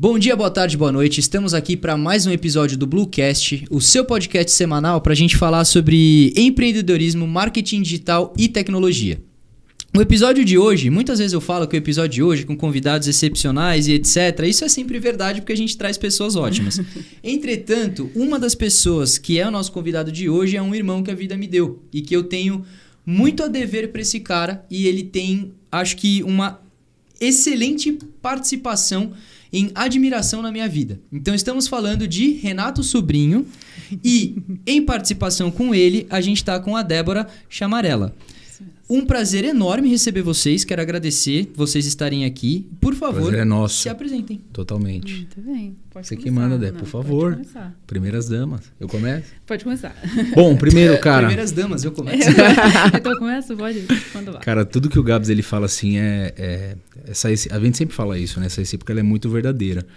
Bom dia, boa tarde, boa noite. Estamos aqui para mais um episódio do Bluecast, o seu podcast semanal para a gente falar sobre empreendedorismo, marketing digital e tecnologia. O episódio de hoje, muitas vezes eu falo que o episódio de hoje, com convidados excepcionais e etc., isso é sempre verdade porque a gente traz pessoas ótimas. Entretanto, uma das pessoas que é o nosso convidado de hoje é um irmão que a vida me deu e que eu tenho muito a dever para esse cara, e ele tem, acho que, uma excelente participação em admiração na minha vida. Então estamos falando de Renato Sobrinho e em participação com ele a gente está com a Débora Chamarella. Um prazer enorme receber vocês, quero agradecer vocês estarem aqui. Por favor, prazer é nosso. Se apresentem. Totalmente. Muito bem. Pode Você começar, que manda, Dé, Ana. por favor. Pode começar. Primeiras damas. Eu começo? Pode começar. Bom, primeiro, cara... Primeiras damas, eu começo. Então eu começo? Pode? Manda lá. Cara, tudo que o Gabs ele fala assim a gente sempre fala isso, né? Essa recíproca ela é muito verdadeira.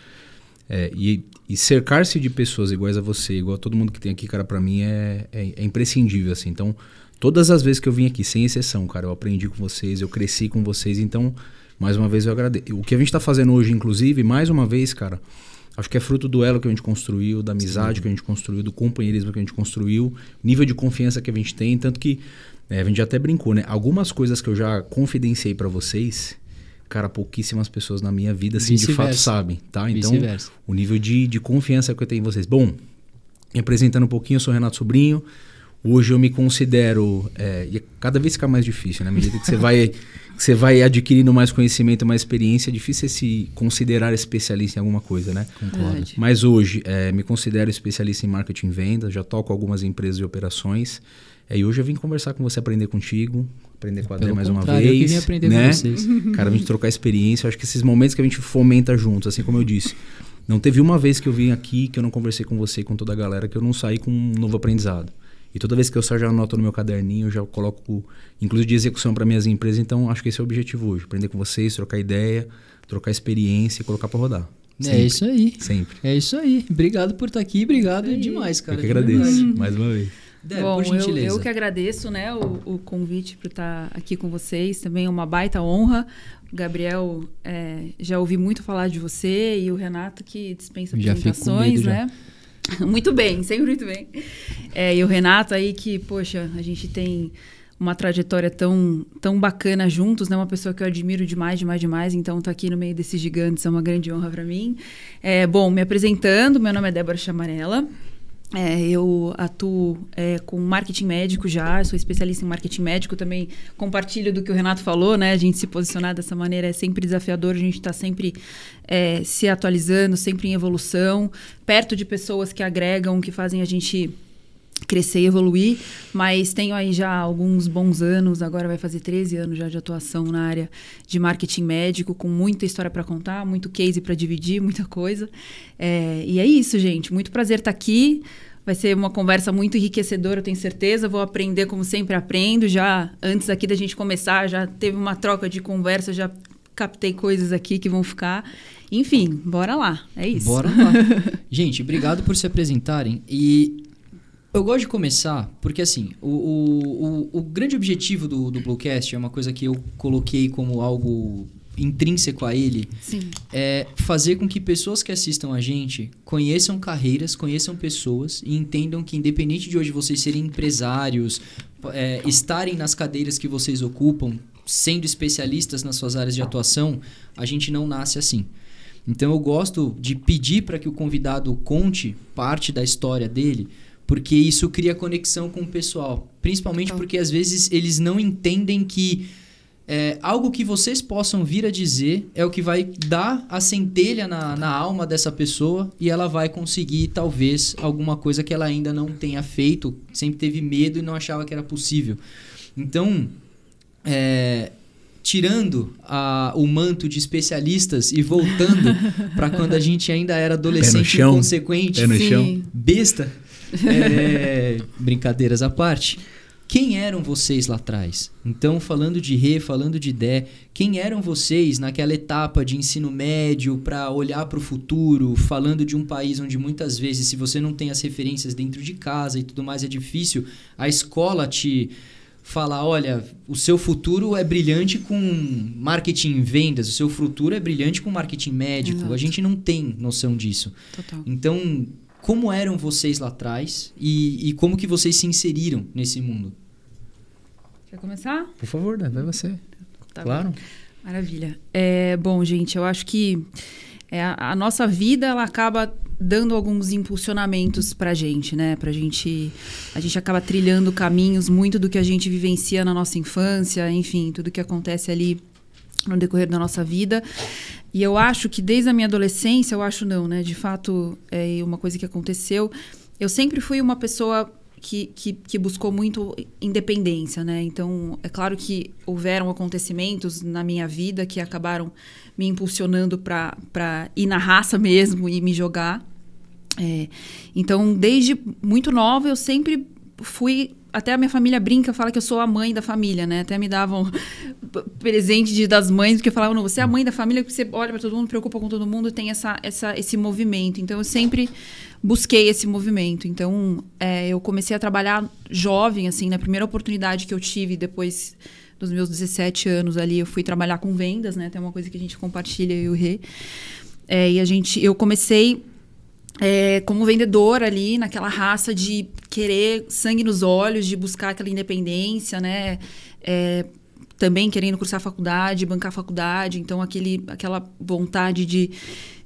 E cercar-se de pessoas iguais a você, igual a todo mundo que tem aqui, cara, pra mim é imprescindível, assim. Então, todas as vezes que eu vim aqui, sem exceção, cara, eu aprendi com vocês, eu cresci com vocês, então, mais uma vez eu agradeço. O que a gente tá fazendo hoje, inclusive, mais uma vez, cara, acho que é fruto do elo que a gente construiu, da amizade que a gente construiu, do companheirismo que a gente construiu, nível de confiança que a gente tem, tanto que, a gente já até brincou, né? Algumas coisas que eu já confidenciei pra vocês, cara, pouquíssimas pessoas na minha vida, assim, de fato sabem, tá? Então, o nível de confiança que eu tenho em vocês. Bom, me apresentando um pouquinho, eu sou Renato Sobrinho. Hoje eu me considero... e cada vez fica mais difícil, né? À medida que você vai adquirindo mais conhecimento, mais experiência, é difícil se considerar especialista em alguma coisa, né? Concordo. Mas hoje, me considero especialista em marketing e vendas, já toco algumas empresas de operações. E hoje eu vim conversar com você, aprender contigo, aprender com a Dé mais uma vez. Eu vim aprender com vocês. Cara, a gente trocar experiência. Eu acho que esses momentos que a gente fomenta juntos, assim como eu disse. Não teve uma vez que eu vim aqui, que eu não conversei com você, com toda a galera, que eu não saí com um novo aprendizado. E toda vez que eu saio, já anoto no meu caderninho, eu já coloco, inclusive de execução para minhas empresas. Então, acho que esse é o objetivo hoje. Aprender com vocês, trocar ideia, trocar experiência e colocar para rodar. Sempre. É isso aí. Sempre. É isso aí. Obrigado por estar aqui. Obrigado demais, cara. Eu que agradeço, mais uma vez. Dé, Bom, por gentileza. eu que agradeço, né, o convite para estar aqui com vocês. Também é uma baita honra. O Gabriel, já ouvi muito falar de você, e o Renato que dispensa apresentações, né? Muito bem, sempre muito bem. E o Renato aí que, poxa, a gente tem uma trajetória tão bacana juntos, né? Uma pessoa que eu admiro demais. Então, tá aqui no meio desses gigantes é uma grande honra para mim. Bom, me apresentando, meu nome é Débora Chamarella. Eu atuo com marketing médico já, sou especialista em marketing médico, também compartilho do que o Renato falou, né? A gente se posicionar dessa maneira é sempre desafiador, a gente está sempre se atualizando, sempre em evolução, perto de pessoas que agregam, que fazem a gente crescer e evoluir, mas tenho aí já alguns bons anos, agora vai fazer 13 anos já de atuação na área de marketing médico, com muita história para contar, muito case para dividir, muita coisa. E é isso, gente. Muito prazer estar aqui. Vai ser uma conversa muito enriquecedora, eu tenho certeza. Vou aprender como sempre aprendo. Já antes aqui da gente começar, já teve uma troca de conversa, já captei coisas aqui que vão ficar. Enfim, bora lá. É isso. Bora lá. Gente, obrigado por se apresentarem. E eu gosto de começar porque, assim, o grande objetivo do Bluecast é uma coisa que eu coloquei como algo intrínseco a ele. Sim. É fazer com que pessoas que assistam a gente conheçam carreiras, conheçam pessoas e entendam que, independente de hoje vocês serem empresários, estarem nas cadeiras que vocês ocupam, sendo especialistas nas suas áreas de atuação, a gente não nasce assim. Então eu gosto de pedir para que o convidado conte parte da história dele, porque isso cria conexão com o pessoal. Principalmente porque, às vezes, eles não entendem que algo que vocês possam vir a dizer é o que vai dar a centelha na alma dessa pessoa, e ela vai conseguir, talvez, alguma coisa que ela ainda não tenha feito, sempre teve medo e não achava que era possível. Então, tirando o manto de especialistas e voltando para quando a gente ainda era adolescente inconsequente, besta... brincadeiras à parte, quem eram vocês lá atrás? Então, falando de Rê, falando de Dé, quem eram vocês naquela etapa de ensino médio para olhar para o futuro, falando de um país onde muitas vezes, se você não tem as referências dentro de casa e tudo mais, é difícil a escola te falar, olha, o seu futuro é brilhante com marketing e vendas, o seu futuro é brilhante com marketing médico. Exato. A gente não tem noção disso. Total. Então, como eram vocês lá atrás e como que vocês se inseriram nesse mundo? Quer começar? Por favor, vai você. Tá claro. Bem. Maravilha. Bom, gente, eu acho que a nossa vida, ela acaba dando alguns impulsionamentos pra gente, né? A gente acaba trilhando caminhos muito do que a gente vivencia na nossa infância, enfim, tudo que acontece ali no decorrer da nossa vida. E eu acho que desde a minha adolescência, eu acho não, né? De fato, é uma coisa que aconteceu. Eu sempre fui uma pessoa que buscou muito independência, né? Então, é claro que houveram acontecimentos na minha vida que acabaram me impulsionando para ir na raça mesmo e me jogar. Então, desde muito nova, eu sempre fui... Até a minha família brinca, fala que eu sou a mãe da família, né? Até me davam presente das mães, porque falavam, não, você é a mãe da família, que você olha para todo mundo, preocupa com todo mundo, tem esse movimento. Então, eu sempre busquei esse movimento. Então, eu comecei a trabalhar jovem, assim, na primeira oportunidade que eu tive, depois dos meus 17 anos ali, eu fui trabalhar com vendas, né? Tem uma coisa que a gente compartilha, eu e o Rê. Eu comecei... como vendedora ali, naquela raça de querer sangue nos olhos, de buscar aquela independência, né? Também querendo cursar faculdade, bancar faculdade. Então, aquela vontade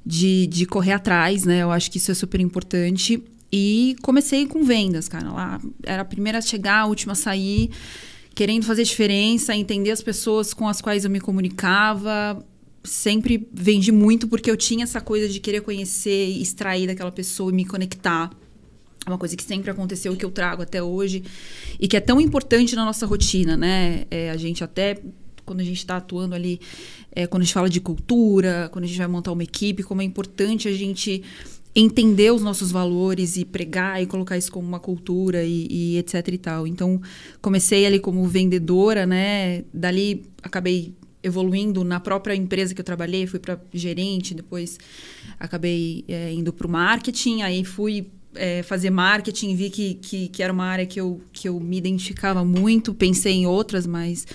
de correr atrás, né? Eu acho que isso é super importante. E comecei com vendas, cara. Lá era a primeira a chegar, a última a sair, querendo fazer diferença, entender as pessoas com as quais eu me comunicava. Sempre vendi muito porque eu tinha essa coisa de querer conhecer, extrair daquela pessoa e me conectar. É uma coisa que sempre aconteceu, que eu trago até hoje e que é tão importante na nossa rotina, né? A gente até, quando a gente está atuando ali, quando a gente fala de cultura, quando a gente vai montar uma equipe, como é importante a gente entender os nossos valores e pregar e colocar isso como uma cultura e etc e tal. Então, comecei ali como vendedora, né? Dali, acabei evoluindo na própria empresa que eu trabalhei, fui para gerente, depois acabei indo para o marketing, aí fui fazer marketing, vi que era uma área que eu me identificava muito, pensei em outras, mas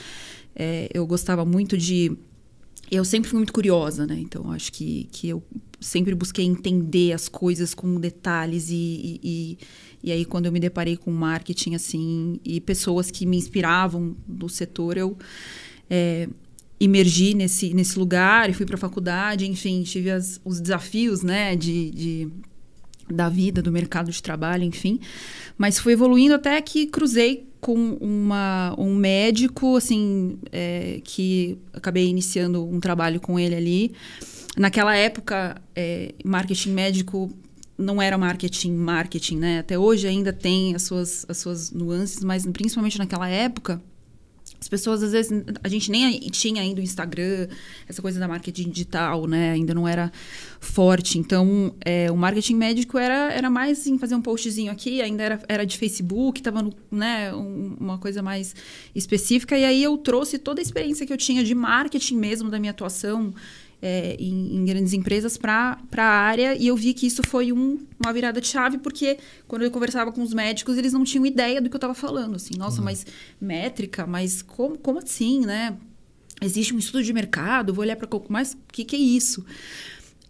eu gostava muito eu sempre fui muito curiosa, né? Então, acho que eu sempre busquei entender as coisas com detalhes e aí, quando eu me deparei com marketing, assim, e pessoas que me inspiravam do setor, eu imergi nesse lugar e fui para a faculdade, enfim, tive os desafios, né, da vida, do mercado de trabalho, enfim. Mas fui evoluindo até que cruzei com um médico, assim, que acabei iniciando um trabalho com ele ali. Naquela época, marketing médico não era marketing, né? Até hoje ainda tem as suas nuances, mas principalmente naquela época, as pessoas, às vezes, a gente nem tinha ainda o Instagram, essa coisa da marketing digital, né? Ainda não era forte. Então, o marketing médico era mais assim, fazer um postzinho aqui, ainda era de Facebook, estava, né, uma coisa mais específica. E aí eu trouxe toda a experiência que eu tinha de marketing mesmo, da minha atuação em grandes empresas para a área, e eu vi que isso foi uma virada de chave, porque quando eu conversava com os médicos, eles não tinham ideia do que eu estava falando, assim, nossa, mas métrica, mas como assim, né? Existe um estudo de mercado, vou olhar para mas o que é isso?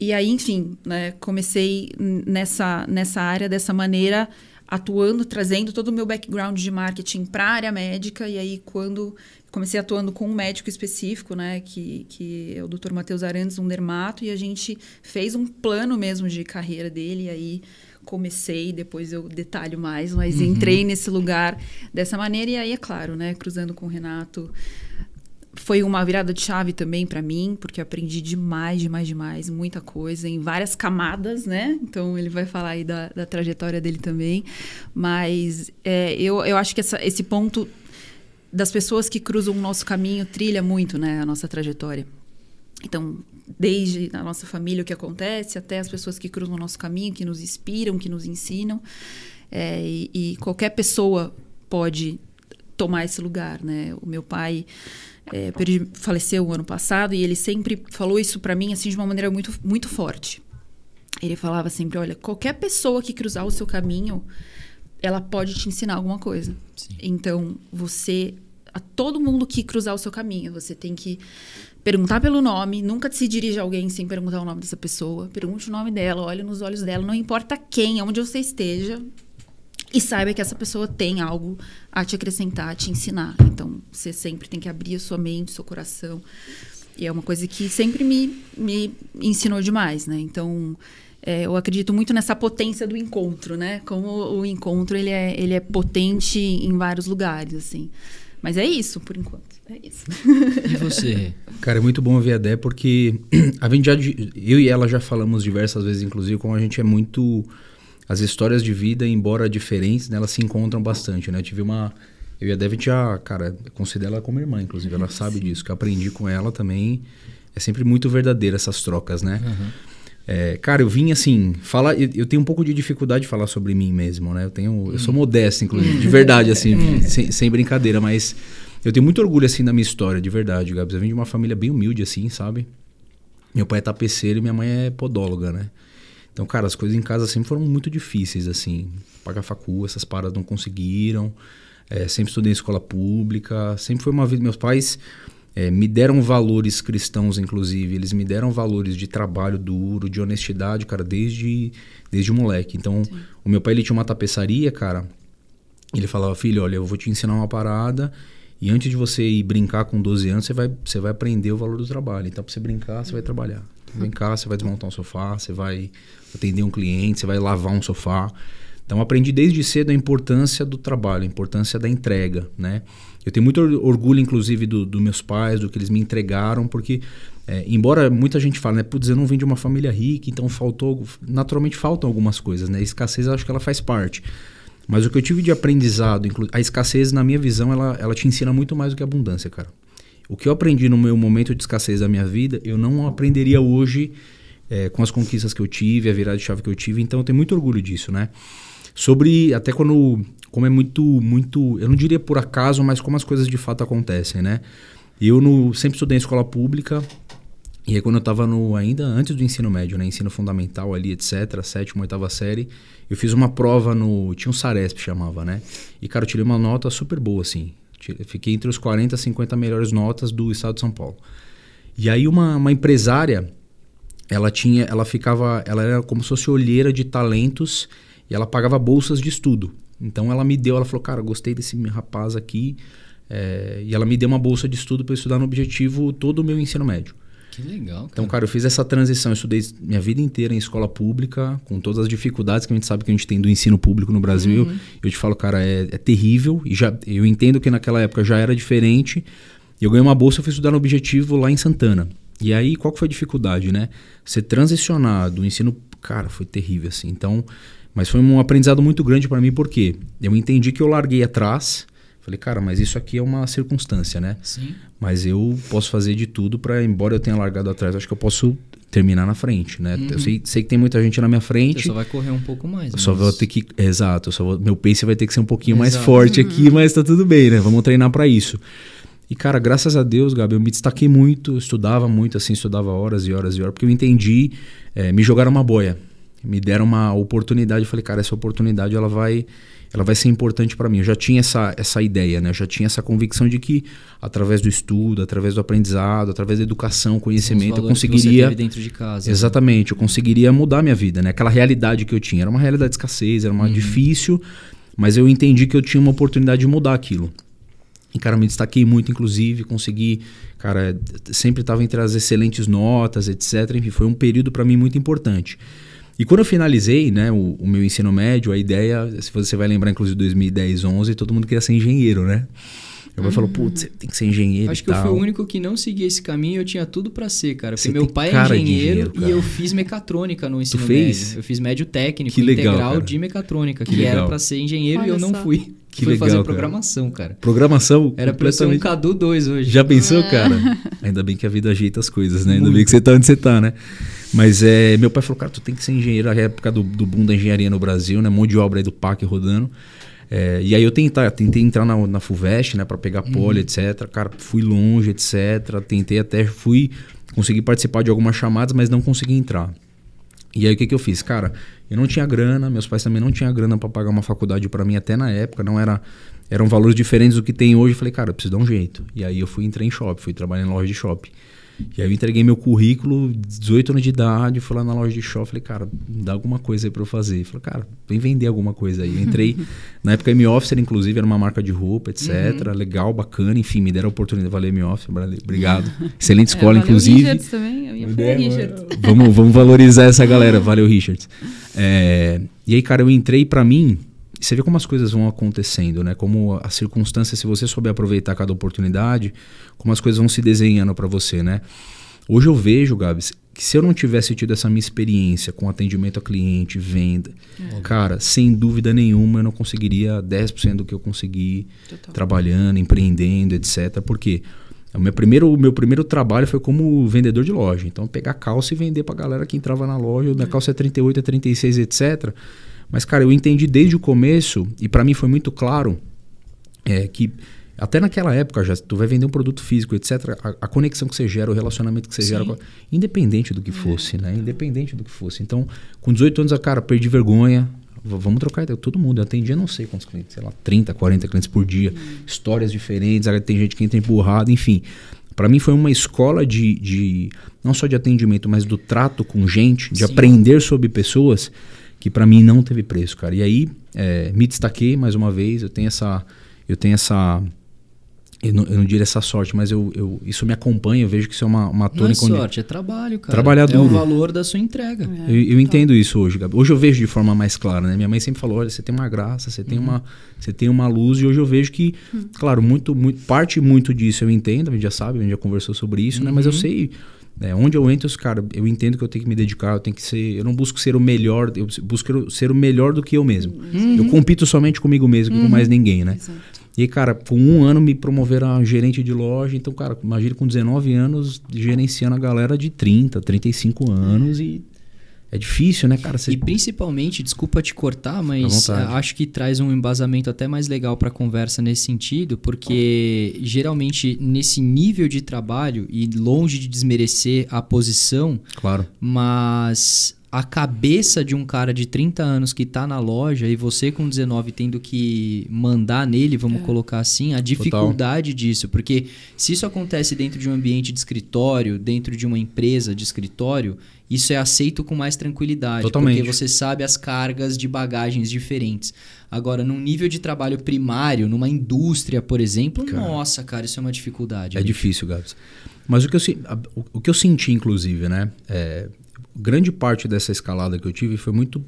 E aí, enfim, né, comecei nessa área dessa maneira, atuando, trazendo todo o meu background de marketing para a área médica, e aí quando comecei atuando com um médico específico, né, que é o Dr. Matheus Arantes, um dermato, e a gente fez um plano mesmo de carreira dele, e aí comecei, depois eu detalho mais, mas entrei nesse lugar dessa maneira, e aí, é claro, né, cruzando com o Renato, foi uma virada de chave também para mim, porque eu aprendi demais, muita coisa, em várias camadas, né? Então, ele vai falar aí da trajetória dele também. Mas eu acho que esse ponto das pessoas que cruzam o nosso caminho trilha muito, né, a nossa trajetória. Então, desde a nossa família, o que acontece, até as pessoas que cruzam o nosso caminho, que nos inspiram, que nos ensinam. E qualquer pessoa pode tomar esse lugar, né? O meu pai faleceu o ano passado e ele sempre falou isso para mim assim de uma maneira muito, muito forte. Ele falava sempre, olha, qualquer pessoa que cruzar o seu caminho, ela pode te ensinar alguma coisa. Sim. Então, você a todo mundo que cruzar o seu caminho. Você tem que perguntar pelo nome, nunca se dirige a alguém sem perguntar o nome dessa pessoa. Pergunte o nome dela, olhe nos olhos dela, não importa quem, onde você esteja. E saiba que essa pessoa tem algo a te acrescentar, a te ensinar. Então, você sempre tem que abrir a sua mente, o seu coração. E é uma coisa que sempre me ensinou demais, né? Então, eu acredito muito nessa potência do encontro, né? Como o encontro, ele é potente em vários lugares, assim. Mas é isso, por enquanto. É isso. E você? Cara, é muito bom ouvir a Dé, porque eu e ela já falamos diversas vezes, inclusive, como a gente é muito... As histórias de vida, embora diferentes, né, elas se encontram bastante, né? Eu e a Dé, cara, eu considero ela como irmã, inclusive. Ela sabe disso, que eu aprendi com ela também. É sempre muito verdadeira essas trocas, né? Uhum. Cara, eu vim assim, eu tenho um pouco de dificuldade de falar sobre mim mesmo, né? Eu sou modesto, inclusive, de verdade, assim, sem brincadeira, mas eu tenho muito orgulho, assim, da minha história, de verdade, Gabs. Eu vim de uma família bem humilde, assim, sabe? Meu pai é tapeceiro e minha mãe é podóloga, né? Então, cara, as coisas em casa sempre foram muito difíceis, assim. Pagar facul, essas paradas não conseguiram. Sempre estudei em escola pública. Sempre foi uma vida... Meus pais me deram valores cristãos, inclusive. Eles me deram valores de trabalho duro, de honestidade, cara, desde moleque. Então, sim. O meu pai, ele tinha uma tapeçaria, cara. Ele falava, filho, olha, eu vou te ensinar uma parada... E antes de você ir brincar com 12 anos, você vai aprender o valor do trabalho. Então, para você brincar, você vai trabalhar. Brincar, você vai desmontar um sofá, você vai atender um cliente, você vai lavar um sofá. Então, aprendi desde cedo a importância do trabalho, a importância da entrega, né? Eu tenho muito orgulho, inclusive, dos meus pais, do que eles me entregaram, porque, embora muita gente fale, né? Putz, eu não vim de uma família rica, então naturalmente faltam algumas coisas, né? A escassez, eu acho que ela faz parte. Mas o que eu tive de aprendizado, a escassez, na minha visão, ela te ensina muito mais do que a abundância, cara. O que eu aprendi no meu momento de escassez da minha vida, eu não aprenderia hoje com as conquistas que eu tive, a virada de chave que eu tive. Então, eu tenho muito orgulho disso, né? Até como é muito, eu não diria por acaso, mas como as coisas de fato acontecem, né? Eu sempre estudei em escola pública. E aí, quando eu estava ainda antes do ensino médio, né? Ensino fundamental ali, etc., 7ª, 8ª série, eu fiz uma prova tinha um Saresp, chamava, né? E, cara, eu tirei uma nota super boa, assim. Fiquei entre os 40, 50 melhores notas do estado de São Paulo. E aí, uma empresária, ela era como se fosse olheira de talentos e ela pagava bolsas de estudo. Então, ela falou, cara, gostei desse rapaz aqui. E ela me deu uma bolsa de estudo para eu estudar no Objetivo todo o meu ensino médio. Que legal, cara. Então, cara, eu fiz essa transição. Eu estudei minha vida inteira em escola pública, com todas as dificuldades que a gente sabe que a gente tem do ensino público no Brasil. Uhum. Eu te falo, cara, é terrível. E eu entendo que naquela época já era diferente. Eu ganhei uma bolsa, eu fui estudar no Objetivo lá em Santana. E aí, qual que foi a dificuldade, né? Você transicionar do ensino... Cara, foi terrível, assim. Então, mas foi um aprendizado muito grande para mim, porque eu entendi que eu larguei atrás... Falei, cara, mas isso aqui é uma circunstância, né? Sim. Mas eu posso fazer de tudo para, embora eu tenha largado atrás, acho que eu posso terminar na frente, né? Uhum. Eu sei que tem muita gente na minha frente. Você só vai correr um pouco mais. Eu só vou ter que... Exato. Meu pace vai ter que ser um pouquinho mais forte aqui, mas tá tudo bem, né? Vamos treinar para isso. E, cara, graças a Deus, Gabi, eu me destaquei muito, eu estudava muito, assim, estudava horas e horas e horas, porque eu entendi, me jogaram uma boia, me deram uma oportunidade, eu falei, cara, essa oportunidade, ela vai ser importante para mim. Eu já tinha essa ideia, né? Eu já tinha essa convicção de que através do estudo, através do aprendizado, através da educação, conhecimento, eu conseguiria... Que você teve dentro de casa. Exatamente, eu conseguiria mudar minha vida, né? Aquela realidade que eu tinha, era uma realidade de escassez, era uma difícil, mas eu entendi que eu tinha uma oportunidade de mudar aquilo. E, cara, me destaquei muito, inclusive, consegui... Cara, sempre estava entre as excelentes notas, etc. Enfim, foi um período para mim muito importante. E quando eu finalizei, né, o meu ensino médio, a ideia, se você vai lembrar, inclusive, 2010, 2011, todo mundo queria ser engenheiro, né? Meu pai falou, putz, você tem que ser engenheiro. Acho que eu fui o único que não seguia esse caminho e eu tinha tudo pra ser, cara. Porque meu pai é engenheiro e eu fiz mecatrônica no ensino médio. Eu fiz médio técnico, integral de mecatrônica, que era pra ser engenheiro. Olha, e eu não fui. Fui fazer programação, cara. Programação? Era pra ser um Cadu 2 hoje. Já pensou, cara? Ainda bem que a vida ajeita as coisas, né? Ainda bem que você tá onde você tá, né? Mas meu pai falou, cara, tu tem que ser engenheiro. Na época do boom da engenharia no Brasil, né? Mão de obra aí do PAC rodando. E aí eu tentei entrar na FUVEST, né? Pra pegar poli, etc. Cara, fui longe, etc. Consegui participar de algumas chamadas, mas não consegui entrar. E aí o que eu fiz? Cara, eu não tinha grana, meus pais também não tinham grana para pagar uma faculdade para mim até na época, não era... Eram valores diferentes do que tem hoje. Eu falei, cara, eu preciso dar um jeito. E aí eu entrei em shopping, fui trabalhar em loja de shopping. E aí eu entreguei meu currículo, 18 anos de idade, fui lá na loja de shopping, falei, cara, dá alguma coisa aí pra eu fazer. Falei, cara, vem vender alguma coisa aí. Eu entrei, na época M-Officer, inclusive, era uma marca de roupa, etc. Legal, bacana, enfim, me deram a oportunidade. Valeu, M-Officer, obrigado. Excelente escola, inclusive. Valeu, Richards também, eu ia falar Richards. Vamos valorizar essa galera, valeu, Richards. E aí, cara, eu entrei pra mim... Você vê como as coisas vão acontecendo, né? Como as circunstâncias, se você souber aproveitar cada oportunidade, como as coisas vão se desenhando para você, né? Hoje eu vejo, Gabs, que se eu não tivesse tido essa minha experiência com atendimento a cliente, venda, cara, sem dúvida nenhuma eu não conseguiria 10% do que eu consegui trabalhando, empreendendo, etc. Porque o meu primeiro trabalho foi como vendedor de loja. Então, pegar calça e vender pra galera que entrava na loja. Minha calça é 38, é 36, etc. Mas, cara, eu entendi desde o começo, e para mim foi muito claro, que até naquela época, já tu vai vender um produto físico, etc., a conexão que você gera, o relacionamento que você gera, independente do que fosse, né? Independente do que fosse. Então, com 18 anos, cara, perdi vergonha, vamos trocar ideia, todo mundo. Eu atendia não sei quantos clientes, sei lá, 30, 40 clientes por dia, histórias diferentes, tem gente que entra empurrado, enfim. Para mim foi uma escola de não só de atendimento, mas do trato com gente, de aprender sobre pessoas, que para mim não teve preço, cara. E aí, me destaquei mais uma vez, eu tenho essa eu não diria essa sorte, mas isso me acompanha, eu vejo que isso é uma tônica. Não é sorte, é trabalho, cara. Trabalhar duro. É o valor da sua entrega. Eu entendo isso hoje, Gabi. Hoje eu vejo de forma mais clara, né? Minha mãe sempre falou, olha, você tem uma graça, você tem uma luz, e hoje eu vejo que, claro, parte disso eu entendo, a gente já sabe, a gente já conversou sobre isso, né? Mas eu sei... onde eu entro, cara, eu entendo que eu tenho que me dedicar, eu não busco ser o melhor, eu busco ser o melhor do que eu mesmo. Eu compito somente comigo mesmo, com mais ninguém, né? Exato. E aí, cara, com 1 ano me promoveram a gerente de loja, então, cara, imagina com 19 anos gerenciando a galera de 30, 35 anos e... É difícil, né, cara? E principalmente, desculpa te cortar, mas acho que traz um embasamento até mais legal para a conversa nesse sentido, porque geralmente nesse nível de trabalho, e longe de desmerecer a posição, claro, mas a cabeça de um cara de 30 anos que tá na loja e você com 19 tendo que mandar nele, vamos colocar assim, a dificuldade disso. Porque se isso acontece dentro de um ambiente de escritório, dentro de uma empresa de escritório, isso é aceito com mais tranquilidade. Totalmente. Porque você sabe as cargas de bagagens diferentes. Agora, num nível de trabalho primário, numa indústria, por exemplo, nossa, cara, isso é uma dificuldade. É difícil, Gabs. Mas o que eu senti, inclusive, né? Grande parte dessa escalada que eu tive foi muito...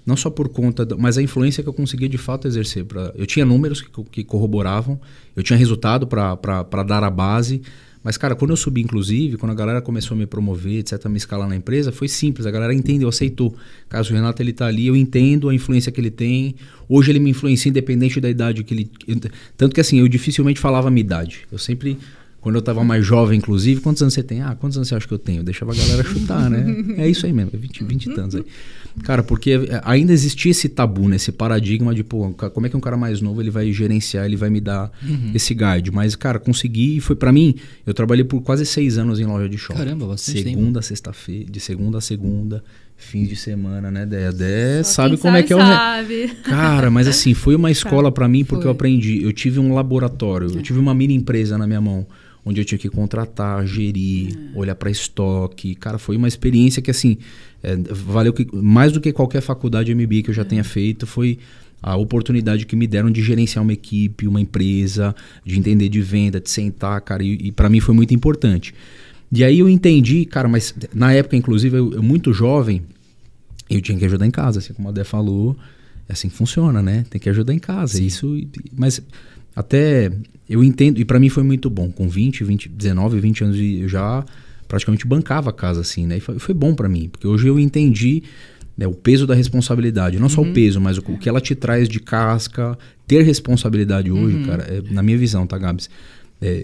Não só por conta... mas a influência que eu conseguia, de fato, exercer. Eu tinha números que corroboravam. Eu tinha resultado para dar a base. Mas, cara, quando eu subi, inclusive, quando a galera começou a me promover, etc., a me escalar na empresa, foi simples. A galera entendeu, aceitou. Caso o Renato, ele tá ali, eu entendo a influência que ele tem. Hoje ele me influencia independente da idade que ele... Tanto que, assim, eu dificilmente falava a minha idade. Eu sempre... Quando eu tava mais jovem, inclusive, quantos anos você tem? Quantos anos você acha que eu tenho? Eu deixava a galera chutar, né? É isso aí mesmo, 20 e tantos aí. Cara, porque ainda existia esse tabu, né? Esse paradigma de, pô, como é que um cara mais novo ele vai gerenciar, ele vai me dar esse guide. Mas, cara, consegui, e foi pra mim, eu trabalhei por quase 6 anos em loja de shopping. Caramba, bastante segunda a sexta-feira, de segunda a segunda, fins de semana, né? Dé sabe como é que é o... Cara, mas assim, foi uma escola pra mim, porque eu aprendi. Eu tive um laboratório, eu tive uma mini empresa na minha mão, onde eu tinha que contratar, gerir, olhar para estoque. Cara, foi uma experiência que, assim, valeu mais do que qualquer faculdade MBA que eu já tenha feito. Foi a oportunidade que me deram de gerenciar uma equipe, uma empresa, de entender de venda, de sentar, cara. E para mim foi muito importante. E aí eu entendi, cara, mas na época, inclusive, eu muito jovem, eu tinha que ajudar em casa, assim como a Dé falou. É assim que funciona, né? Tem que ajudar em casa. Isso, mas... Até eu entendo, e pra mim foi muito bom. Com 19, 20 anos eu já praticamente bancava a casa assim, né? E foi bom pra mim, porque hoje eu entendi, né, o peso da responsabilidade. Não só o peso, mas o que ela te traz de casca. Ter responsabilidade hoje, cara, na minha visão, tá, Gabs?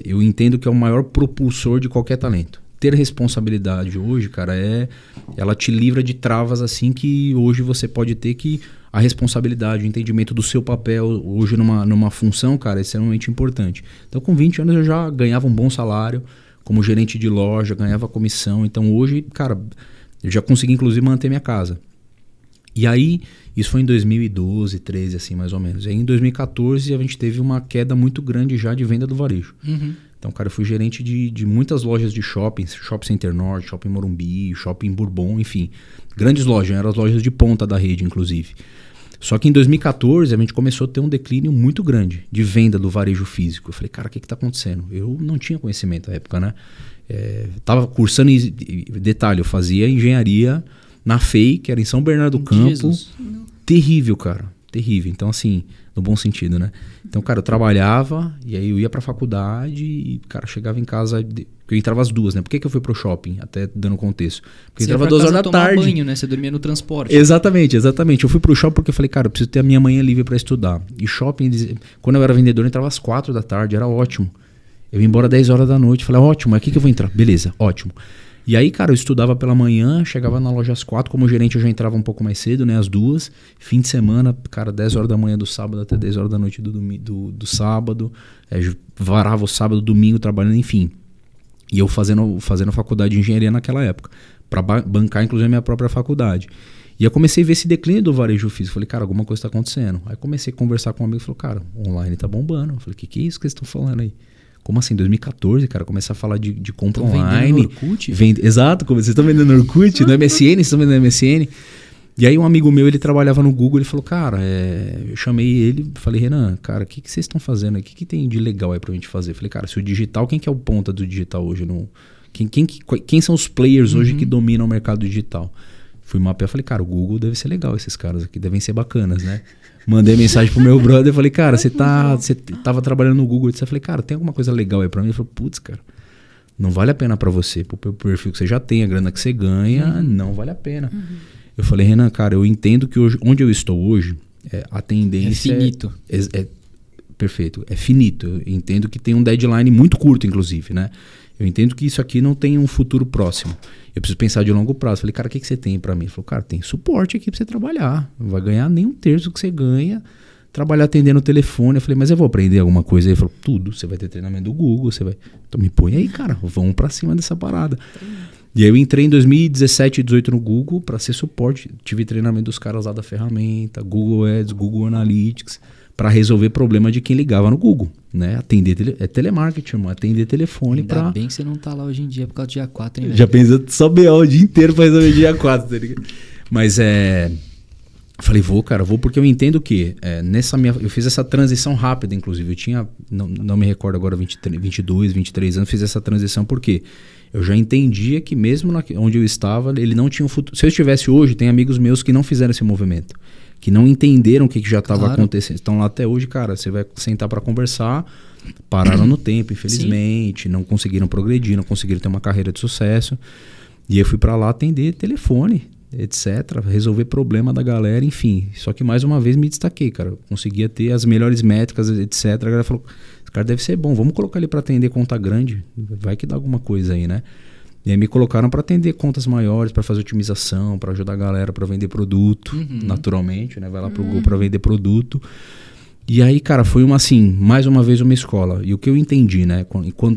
Eu entendo que é o maior propulsor de qualquer talento. Ter responsabilidade hoje, cara, ela te livra de travas assim que hoje você pode ter que... A responsabilidade, o entendimento do seu papel hoje numa função, cara, é extremamente importante. Então, com 20 anos eu já ganhava um bom salário como gerente de loja, ganhava comissão. Então, hoje, cara, eu já consegui, inclusive, manter minha casa. E aí, isso foi em 2012, 13, assim, mais ou menos. E aí, em 2014, a gente teve uma queda muito grande já de venda do varejo. Então, cara, eu fui gerente de muitas lojas de shopping, Shopping Center Norte, Shopping Morumbi, Shopping Bourbon, enfim. Grandes lojas, eram as lojas de ponta da rede, inclusive. Só que em 2014, a gente começou a ter um declínio muito grande de venda do varejo físico. Eu falei, cara, o que está acontecendo? Eu não tinha conhecimento na época, né? Tava cursando, detalhe, eu fazia engenharia na FEI, que era em São Bernardo do Campo. Jesus. Terrível, cara. Terrível. Então, assim, no bom sentido, né? Então, cara, eu trabalhava e aí eu ia pra faculdade e, cara, chegava em casa... Eu entrava às 2, né? Por que eu fui pro shopping? Até dando contexto. Porque eu entrava 2 horas da tarde. Banho, né? Você dormia no transporte. Exatamente. Eu fui pro shopping porque eu falei, cara, eu preciso ter a minha manhã livre pra estudar. E shopping, quando eu era vendedor, eu entrava às 4 da tarde, era ótimo. Eu ia embora às 10 horas da noite. Falei, ótimo, aqui que eu vou entrar. Beleza, ótimo. E aí, cara, eu estudava pela manhã, chegava na loja às 4, como gerente eu já entrava um pouco mais cedo, né, às 2. Fim de semana, cara, 10 horas da manhã do sábado até 10 horas da noite do sábado. Varava o sábado, domingo trabalhando, enfim. E eu fazendo faculdade de engenharia naquela época, para bancar inclusive a minha própria faculdade. E eu comecei a ver esse declínio do varejo físico. Falei, cara, alguma coisa está acontecendo. Aí comecei a conversar com um amigo e falou, cara, online tá bombando. Eu falei, que é isso que vocês estão falando aí? Como assim? 2014, cara, começar a falar de compra online. Vendendo no Orkut? Exato, vocês estão vendendo no Orkut, no MSN, vocês estão vendendo no MSN. E aí um amigo meu, ele trabalhava no Google, ele falou, cara, eu chamei ele, falei, Renan, cara, o que vocês estão fazendo aí? O que tem de legal aí pra gente fazer? Falei, cara, se o digital, quem que é o ponta do digital hoje? Quem são os players hoje que dominam o mercado digital? Fui mapear, falei, cara, o Google deve ser legal, esses caras aqui devem ser bacanas, né? Mandei mensagem pro meu brother, falei, cara, você tava trabalhando no Google, eu falei, cara, tem alguma coisa legal aí pra mim? Ele falou, putz, cara, não vale a pena pra você, pro perfil que você já tem, a grana que você ganha, não vale a pena. Eu falei, Renan, cara, eu entendo que hoje, onde eu estou hoje, a tendência... É finito. Perfeito, é finito. Eu entendo que tem um deadline muito curto, inclusive, né? Eu entendo que isso aqui não tem um futuro próximo. Eu preciso pensar de longo prazo. Eu falei, cara, o que você tem pra mim? Ele falou, cara, tem suporte aqui pra você trabalhar. Não vai ganhar nem um terço do que você ganha, trabalhar atendendo o telefone. Eu falei, mas eu vou aprender alguma coisa? Ele falou, tudo. Você vai ter treinamento do Google, você vai... Então me põe aí, cara, vamos pra cima dessa parada. E aí eu entrei em 2017 e 2018 no Google para ser suporte. Tive treinamento dos caras lá da ferramenta, Google Ads, Google Analytics, para resolver problema de quem ligava no Google, né? Atender telemarketing, irmão, atender telefone. Ainda bem que você não tá lá hoje em dia por causa do dia 4, hein, já pensa só BO o dia inteiro para resolver dia 4, tá ligado? Mas falei, vou porque eu entendo que eu fiz essa transição rápida, inclusive. Eu tinha, não me recordo agora, 22, 23 anos, fiz essa transição porque eu já entendia que mesmo onde eu estava, ele não tinha um futuro. Se eu estivesse hoje, tem amigos meus que não fizeram esse movimento, que não entenderam o que já estava acontecendo. Estão lá até hoje, cara, você vai sentar para conversar, pararam no tempo, infelizmente, não conseguiram progredir, não conseguiram ter uma carreira de sucesso. E eu fui para lá atender telefone, etc, resolver problema da galera, enfim. Só que mais uma vez me destaquei, cara. Eu conseguia ter as melhores métricas, etc. A galera falou, esse cara deve ser bom, vamos colocar ele para atender conta grande, vai que dá alguma coisa aí, né? E aí me colocaram para atender contas maiores, para fazer otimização, para ajudar a galera para vender produto, naturalmente, né? Vai lá pro Google para vender produto. E aí, cara, foi mais uma vez uma escola. E o que eu entendi, né?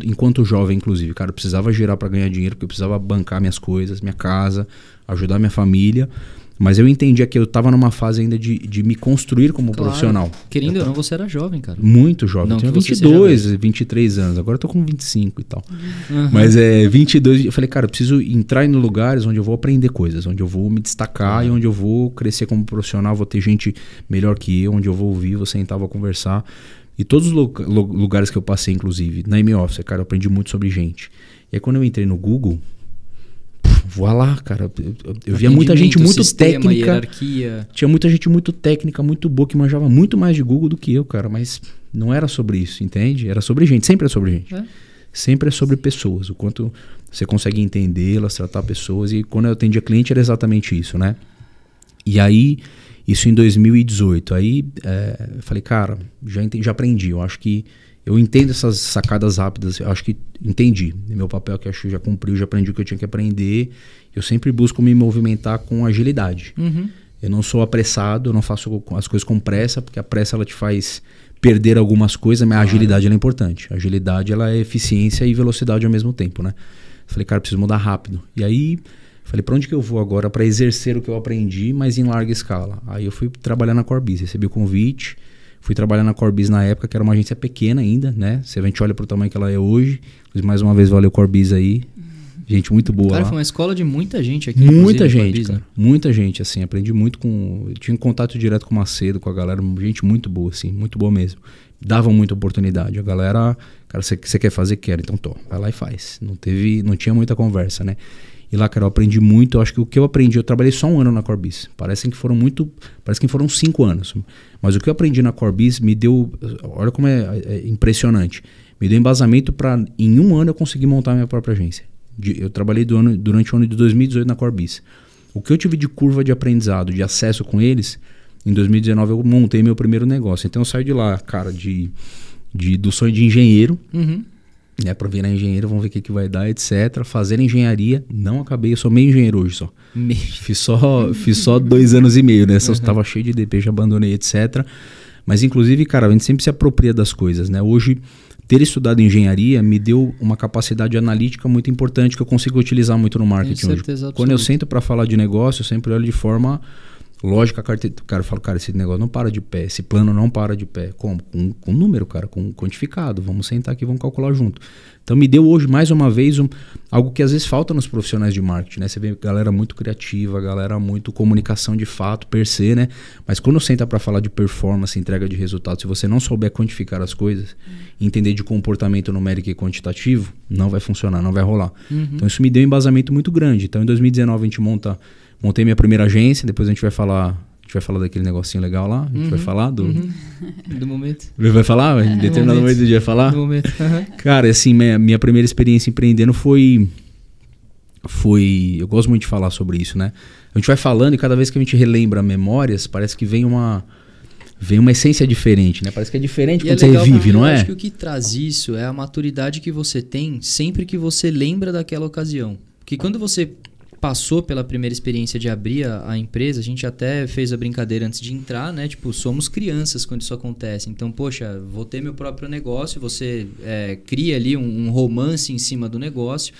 Enquanto jovem, inclusive, cara, eu precisava girar para ganhar dinheiro, porque eu precisava bancar minhas coisas, minha casa, ajudar minha família. Mas eu entendia que eu estava numa fase ainda de me construir como profissional. Querendo ou não, você era jovem, cara. Muito jovem. Eu tinha 22, 23 anos. Agora eu tô com 25 e tal. Mas 22. Eu falei, cara, eu preciso entrar em lugares onde eu vou aprender coisas, onde eu vou me destacar e onde eu vou crescer como profissional, vou ter gente melhor que eu, onde eu vou ouvir, vou sentar, vou conversar. E todos os lugares que eu passei, inclusive, na M-Office, cara, eu aprendi muito sobre gente. E aí quando eu entrei no Google... Vou lá, cara. Eu via muita gente muito técnica. Hierarquia. Tinha muita gente muito técnica, muito boa, que manjava muito mais de Google do que eu, cara. Mas não era sobre isso, entende? Era sobre gente. Sempre é sobre gente. Sempre é sobre pessoas. O quanto você consegue entendê-las, tratar pessoas. E quando eu atendia cliente era exatamente isso, né? E aí, isso em 2018. Aí, eu falei, cara, já aprendi. Eu acho que eu entendo essas sacadas rápidas, eu acho que entendi. Meu papel que eu acho que já cumpriu, já aprendi o que eu tinha que aprender. Eu sempre busco me movimentar com agilidade. Eu não sou apressado, eu não faço as coisas com pressa, porque a pressa ela te faz perder algumas coisas, mas a agilidade ela é importante. A agilidade ela é eficiência e velocidade ao mesmo tempo, né? Eu falei, cara, eu preciso mudar rápido. E aí, Falei, para onde que eu vou agora para exercer o que eu aprendi, mas em larga escala? Aí eu fui trabalhar na Corbis, recebi o convite, fui trabalhar na Corbis na época, que era uma agência pequena ainda, né? Se a gente olha pro tamanho que ela é hoje, mais uma vez valeu Corbis aí, gente muito boa. Cara, lá. Foi uma escola de muita gente aqui. Muita gente, Corbis, cara. Né? Muita gente, assim, aprendi muito com... Eu tinha contato direto com o Macedo, com a galera, gente muito boa, assim, muito boa mesmo. Davam muita oportunidade. A galera, cara, você quer fazer? Quero. Então, vai lá e faz. Não tinha muita conversa, né? E lá, cara, eu aprendi muito. Eu acho que o que eu aprendi, eu trabalhei só 1 ano na Corbis. Parece que foram 5 anos. Mas o que eu aprendi na Corbis me deu... Olha como é impressionante. Me deu embasamento para, em 1 ano, eu conseguir montar a minha própria agência. Eu trabalhei durante o ano de 2018 na Corbis. O que eu tive de curva de aprendizado, de acesso com eles, em 2019 eu montei meu primeiro negócio. Então eu saio de lá, cara, do sonho de engenheiro, né, para virar engenheiro, vamos ver o que vai dar, etc. Fazer engenharia, não acabei, eu sou meio engenheiro hoje só. Fiz só 2 anos e meio, né? Eu tava cheio de DP, já abandonei, etc. Mas inclusive, cara, a gente sempre se apropria das coisas, né? Hoje, ter estudado engenharia me deu uma capacidade analítica muito importante que eu consigo utilizar muito no marketing hoje. Quando eu sento para falar de negócio, eu sempre olho de forma lógica, cara, eu falo, cara, esse negócio não para de pé, esse plano não para de pé. Como? Com número, cara, com quantificado. Vamos sentar aqui e vamos calcular junto. Então me deu hoje, mais uma vez, algo que às vezes falta nos profissionais de marketing, né? Você vê galera muito criativa, galera muito comunicação de fato, per se, né? Mas quando senta para falar de performance, entrega de resultados, se você não souber quantificar as coisas, entender de comportamento numérico e quantitativo, não vai funcionar, não vai rolar. Então isso me deu um embasamento muito grande. Então em 2019 a gente montei minha primeira agência, depois a gente vai falar daquele negocinho legal lá, a gente vai falar do momento. Vai falar? Em determinado momento do dia vai falar? Do momento. Cara, assim, minha primeira experiência empreendendo foi... Eu gosto muito de falar sobre isso, né? A gente vai falando e cada vez que a gente relembra memórias, parece que vem uma essência diferente, né? Parece que é diferente quando você revive, não é? Eu acho que o que traz isso é a maturidade que você tem sempre que você lembra daquela ocasião. Porque quando você passou pela primeira experiência de abrir a empresa, a gente até fez a brincadeira antes de entrar, né? Tipo, somos crianças quando isso acontece. Então, poxa, vou ter meu próprio negócio, você cria ali um romance em cima do negócio,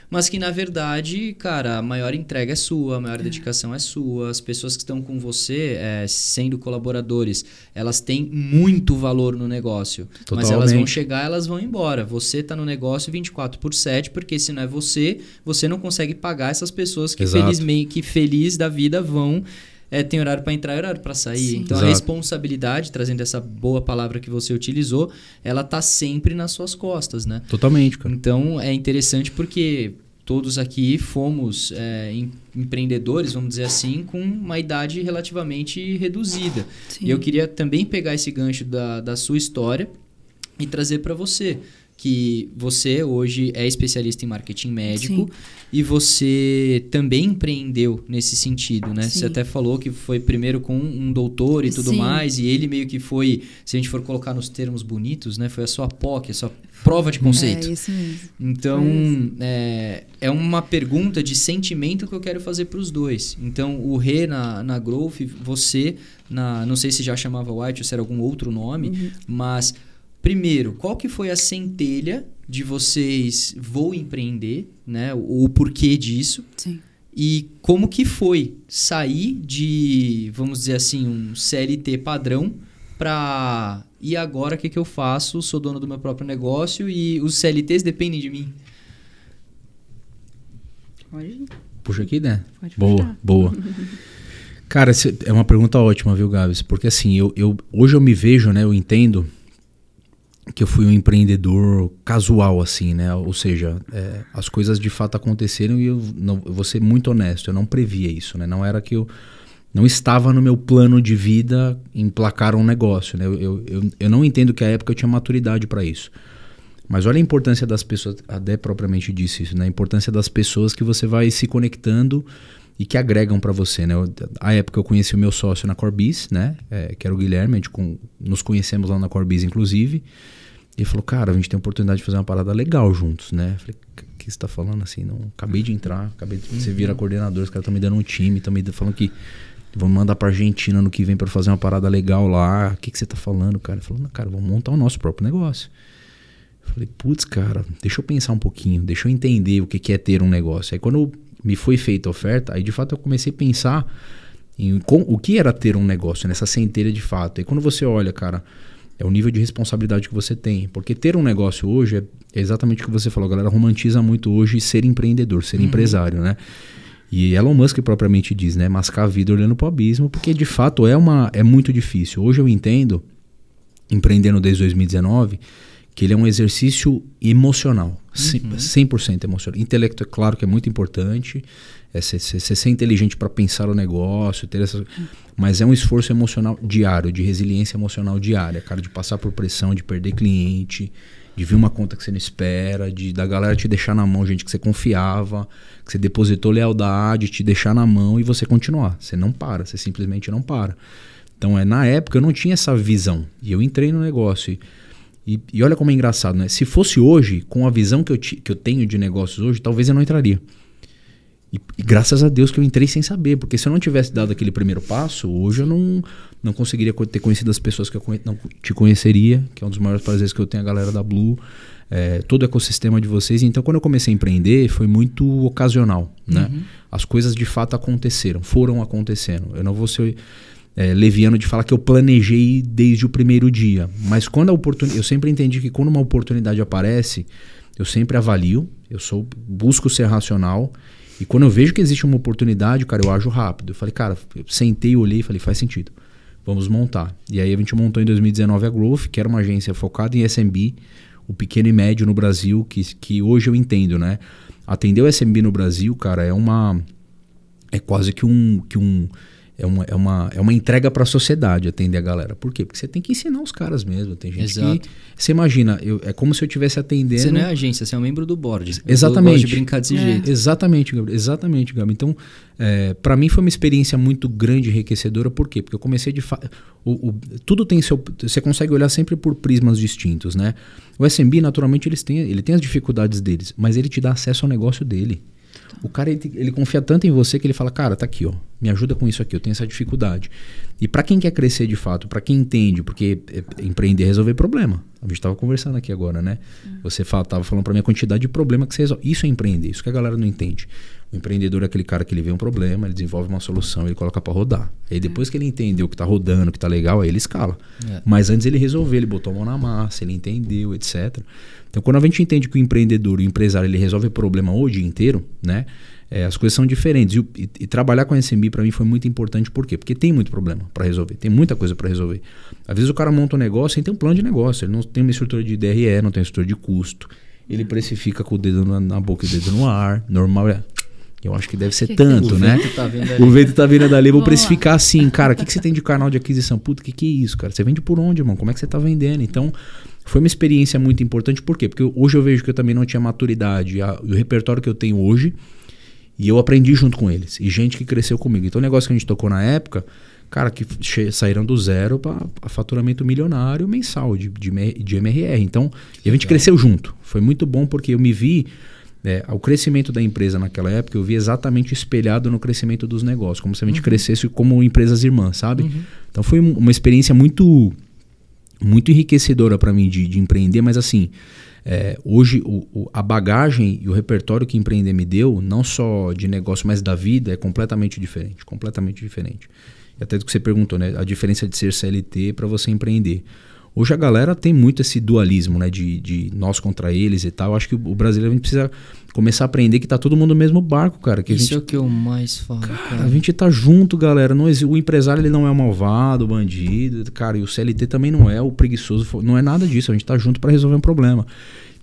mas que, na verdade, cara, a maior entrega é sua, a maior dedicação é sua. As pessoas que estão com você, sendo colaboradores, elas têm muito valor no negócio. Totalmente. Mas elas vão chegar, elas vão embora. Você está no negócio 24/7, porque se não é você não consegue pagar essas pessoas que, feliz da vida, vão... tem horário para entrar e horário para sair. Sim. Então, a responsabilidade, trazendo essa boa palavra que você utilizou, ela tá sempre nas suas costas, né? Totalmente, cara. Então, é interessante porque todos aqui fomos empreendedores, vamos dizer assim, com uma idade relativamente reduzida. Sim. E eu queria também pegar esse gancho da sua história e trazer para você, que você hoje é especialista em marketing médico. Sim. E você também empreendeu nesse sentido, né? Sim. Você até falou que foi primeiro com um doutor e tudo mais, e ele meio que foi, se a gente for colocar nos termos bonitos, né? Foi a sua POC, a sua prova de conceito. É isso mesmo. Então, é uma pergunta de sentimento que eu quero fazer para os dois. Então, o Rê na Growth, você, não sei se já chamava White ou se era algum outro nome, mas... Primeiro, qual que foi a centelha de vocês vou empreender, né? O porquê disso? Sim. E como que foi sair de, vamos dizer assim, um CLT padrão para... E agora o que eu faço? Sou dono do meu próprio negócio e os CLTs dependem de mim. Pode. Puxa aqui, né? Pode boa. Cara, é uma pergunta ótima, viu, Gabs? Porque assim, hoje eu me vejo, né? Eu entendo... que eu fui um empreendedor casual, assim, né? Ou seja, as coisas de fato aconteceram e eu vou ser muito honesto, eu não previa isso, né? Não era que eu... Não estava no meu plano de vida emplacar um negócio, né? Eu não entendo que à época eu tinha maturidade para isso. Mas olha a importância das pessoas, a Dé propriamente disse isso, né? A importância das pessoas que você vai se conectando e que agregam para você, né? À época eu conheci o meu sócio na Corbis, né? Que era o Guilherme, nos conhecemos lá na Corbis, inclusive. E ele falou, cara, a gente tem a oportunidade de fazer uma parada legal juntos, né? Eu falei, o que você tá falando assim? Não, acabei de entrar, você vira coordenador, os caras estão me dando um time, estão me falando que vamos mandar pra Argentina no que vem para fazer uma parada legal lá. O que você tá falando, cara? Ele falou, não, cara, vamos montar o nosso próprio negócio. Eu falei, putz, cara, deixa eu pensar um pouquinho, deixa eu entender o que é ter um negócio. Aí quando me foi feita a oferta, aí de fato eu comecei a pensar em o que era ter um negócio, nessa centelha de fato. E quando você olha, cara, é o nível de responsabilidade que você tem. Porque ter um negócio hoje é exatamente o que você falou. A galera romantiza muito hoje ser empreendedor, ser empresário, né? E Elon Musk propriamente diz, né? Mascar a vida olhando pro abismo, porque de fato é muito difícil. Hoje eu entendo, empreendendo desde 2019, que ele é um exercício emocional, 100% emocional. Intelecto, é claro que é muito importante, você ser inteligente para pensar o negócio, mas é um esforço emocional diário, de resiliência emocional diária, cara, de passar por pressão, de perder cliente, de vir uma conta que você não espera, da galera te deixar na mão, gente que você confiava, que você depositou lealdade, te deixar na mão e você continuar. Você não para, você simplesmente não para. Então, na época eu não tinha essa visão, e eu entrei no negócio e olha como é engraçado, né? Se fosse hoje, com a visão que eu tenho de negócios hoje, talvez eu não entraria. E graças a Deus que eu entrei sem saber, porque se eu não tivesse dado aquele primeiro passo, hoje eu não conseguiria ter conhecido as pessoas que eu não te conheceria, que é um dos maiores prazeres que eu tenho, a galera da Blue, todo o ecossistema de vocês. Então, quando eu comecei a empreender, foi muito ocasional, né? As coisas de fato aconteceram, foram acontecendo. Eu não vou ser leviano de falar que eu planejei desde o primeiro dia, mas quando eu sempre entendi que quando uma oportunidade aparece, eu sempre avalio, busco ser racional, e quando eu vejo que existe uma oportunidade, cara, eu ajo rápido. Eu falei, cara, eu sentei, olhei e falei, faz sentido, vamos montar. E aí a gente montou em 2019 a Growth, que era uma agência focada em SMB, o pequeno e médio no Brasil, que hoje eu entendo, né? Atender o SMB no Brasil, cara, é quase que é uma entrega para a sociedade atender a galera. Por quê? Porque você tem que ensinar os caras mesmo. Tem gente que... Você imagina, é como se eu estivesse atendendo... Você não é agência, você é um membro do board. Exatamente. Eu gosto de brincar desse jeito. Exatamente, Gabriel. Então, para mim foi uma experiência muito grande e enriquecedora. Por quê? Porque eu comecei de fato... Tudo tem seu... Você consegue olhar sempre por prismas distintos, né? O SMB, naturalmente, ele tem as dificuldades deles, mas ele te dá acesso ao negócio dele. O cara, ele confia tanto em você que ele fala, cara, tá aqui, ó, me ajuda com isso aqui, eu tenho essa dificuldade. E para quem quer crescer de fato, para quem entende, porque empreender é resolver problema. A gente tava conversando aqui agora, né? Você tava falando para mim a quantidade de problema que você resolve. Isso é empreender, isso que a galera não entende. O empreendedor é aquele cara que ele vê um problema, ele desenvolve uma solução, ele coloca para rodar. Aí depois que ele entendeu que tá rodando, que tá legal, aí ele escala. Mas antes ele resolveu, ele botou a mão na massa, ele entendeu, etc. Então quando a gente entende que o empreendedor, o empresário, ele resolve problema o dia inteiro, né? As coisas são diferentes. E trabalhar com a SMB para mim foi muito importante. Por quê? Porque tem muito problema para resolver. Tem muita coisa para resolver. Às vezes o cara monta um negócio sem ter um plano de negócio. Ele não tem uma estrutura de DRE, não tem uma estrutura de custo. Ele precifica com o dedo na boca e o dedo no ar. Normal é... Eu acho que deve ser tanto, né? O vento tá vindo dali. Vou precificar assim, cara. O que você tem de canal de aquisição? Puta, que é isso, cara? Você vende por onde, irmão? Como é que você tá vendendo? Então, foi uma experiência muito importante. Por quê? Porque hoje eu vejo que eu também não tinha maturidade. O repertório que eu tenho hoje... E eu aprendi junto com eles. E gente que cresceu comigo. Então o negócio que a gente tocou na época, cara, que saíram do zero para faturamento milionário mensal de MRR. Então, e a gente cresceu junto. Foi muito bom porque eu me vi... o crescimento da empresa naquela época, eu vi exatamente espelhado no crescimento dos negócios. Como se a gente crescesse como empresas irmãs, sabe? Então foi uma experiência muito, muito enriquecedora para mim de empreender. Mas assim... hoje a bagagem e o repertório que empreender me deu, não só de negócio, mas da vida, é completamente diferente. Completamente diferente. E até do que você perguntou, né? A diferença de ser CLT para você empreender. Hoje a galera tem muito esse dualismo, né? De nós contra eles e tal. Eu acho que o brasileiro, a gente precisa começar a aprender que tá todo mundo no mesmo barco, cara. Que Isso é o que eu mais falo, cara. A gente tá junto, galera. O empresário, ele não é o malvado, o bandido, cara. E o CLT também não é o preguiçoso. Não é nada disso. A gente tá junto para resolver um problema.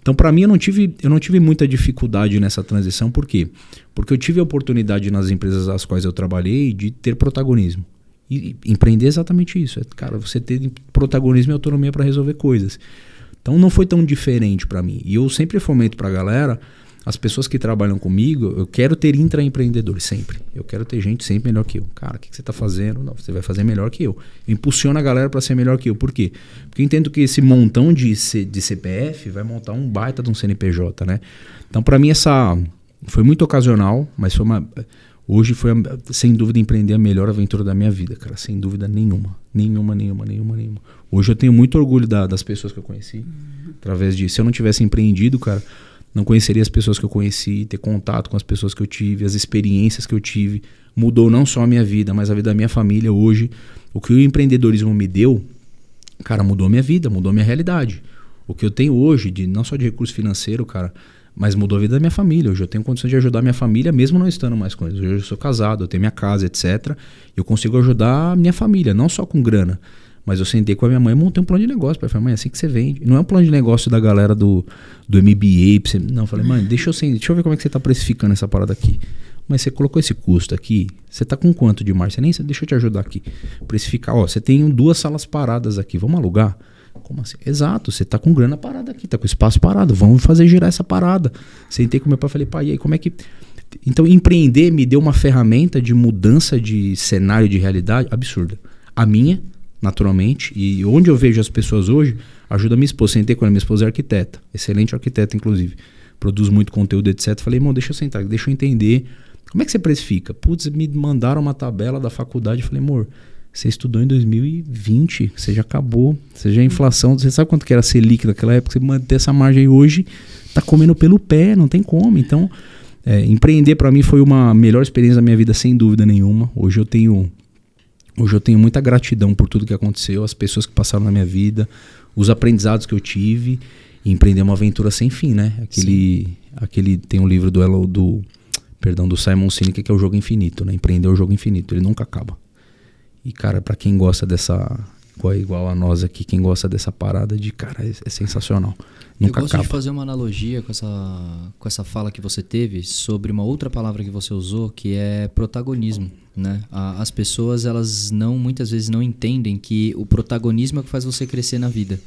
Então, para mim, eu não tive muita dificuldade nessa transição. Por quê? Porque eu tive a oportunidade nas empresas às quais eu trabalhei de ter protagonismo. E empreender é exatamente isso. Cara, você ter protagonismo e autonomia para resolver coisas. Então, não foi tão diferente para mim. E eu sempre fomento para a galera, as pessoas que trabalham comigo, eu quero ter intraempreendedores sempre. Eu quero ter gente sempre melhor que eu. Cara, o que você está fazendo? Não, você vai fazer melhor que eu. Eu impulsiono a galera para ser melhor que eu. Por quê? Porque eu entendo que esse montão de CPF vai montar um baita de um CNPJ, né? Então, para mim, foi muito ocasional, mas hoje foi, sem dúvida, empreender a melhor aventura da minha vida, cara. Sem dúvida nenhuma. Nenhuma. Hoje eu tenho muito orgulho das pessoas que eu conheci. Através disso. Se eu não tivesse empreendido, cara... não conheceria as pessoas que eu conheci, ter contato com as pessoas que eu tive, as experiências que eu tive. Mudou não só a minha vida, mas a vida da minha família hoje. O que o empreendedorismo me deu, cara, mudou a minha vida, mudou a minha realidade. O que eu tenho hoje, não só de recurso financeiro, cara, mas mudou a vida da minha família. Hoje eu tenho condições de ajudar a minha família, mesmo não estando mais com eles. Hoje eu sou casado, eu tenho minha casa, etc. Eu consigo ajudar a minha família, não só com grana. Mas eu sentei com a minha mãe e montei um plano de negócio. Eu falei, mãe, é assim que você vende. Não é um plano de negócio da galera do MBA. Pra você... Não, eu falei, mãe, deixa eu ver como é que você está precificando essa parada aqui. Mas você colocou esse custo aqui, você está com quanto de margem? Deixa eu te ajudar aqui. Precificar, ó, você tem 2 salas paradas aqui, vamos alugar? Como assim? Exato, você está com grana parada aqui, está com espaço parado, vamos fazer girar essa parada. Sentei com meu pai e falei, pai, e aí como é que... Então empreender me deu uma ferramenta de mudança de cenário de realidade absurda. A minha... naturalmente, e onde eu vejo as pessoas hoje, ajuda a minha esposa. Sentei com ela, minha esposa é arquiteta, excelente arquiteta, inclusive, produz muito conteúdo, etc. Falei, irmão, deixa eu sentar, deixa eu entender, como é que você precifica? Putz, me mandaram uma tabela da faculdade, falei, amor, você estudou em 2020, você já acabou, você já é inflação, você sabe quanto que era Selic naquela época, você manter essa margem hoje, tá comendo pelo pé, não tem como. Então, empreender para mim foi uma melhor experiência da minha vida, sem dúvida nenhuma. Hoje eu tenho muita gratidão por tudo que aconteceu, as pessoas que passaram na minha vida, os aprendizados que eu tive, e empreender uma aventura sem fim, né? Tem um livro do Simon Sinek, que é o Jogo Infinito, né? Empreender o Jogo Infinito, ele nunca acaba. E, cara, pra quem gosta dessa... Igual a nós aqui, quem gosta dessa parada cara, é sensacional. Nunca acaba. Eu gosto de fazer uma analogia com essa fala que você teve sobre uma outra palavra que você usou, que é protagonismo, né? As pessoas, elas muitas vezes não entendem que o protagonismo é o que faz você crescer na vida.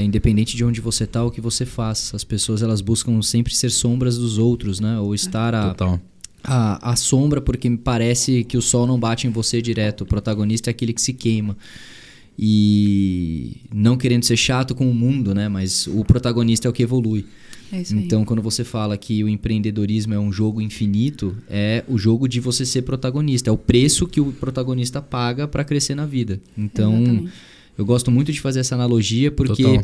Independente de onde você está, o que você faz. As pessoas, elas buscam sempre ser sombras dos outros, né? Ou estar a sombra, porque me parece que o sol não bate em você direto. O protagonista é aquele que se queima. E não querendo ser chato com o mundo, né? Mas o protagonista é o que evolui. É isso aí. Então, quando você fala que o empreendedorismo é um jogo infinito, é o jogo de você ser protagonista. É o preço que o protagonista paga para crescer na vida. Então, exatamente. Eu gosto muito de fazer essa analogia porque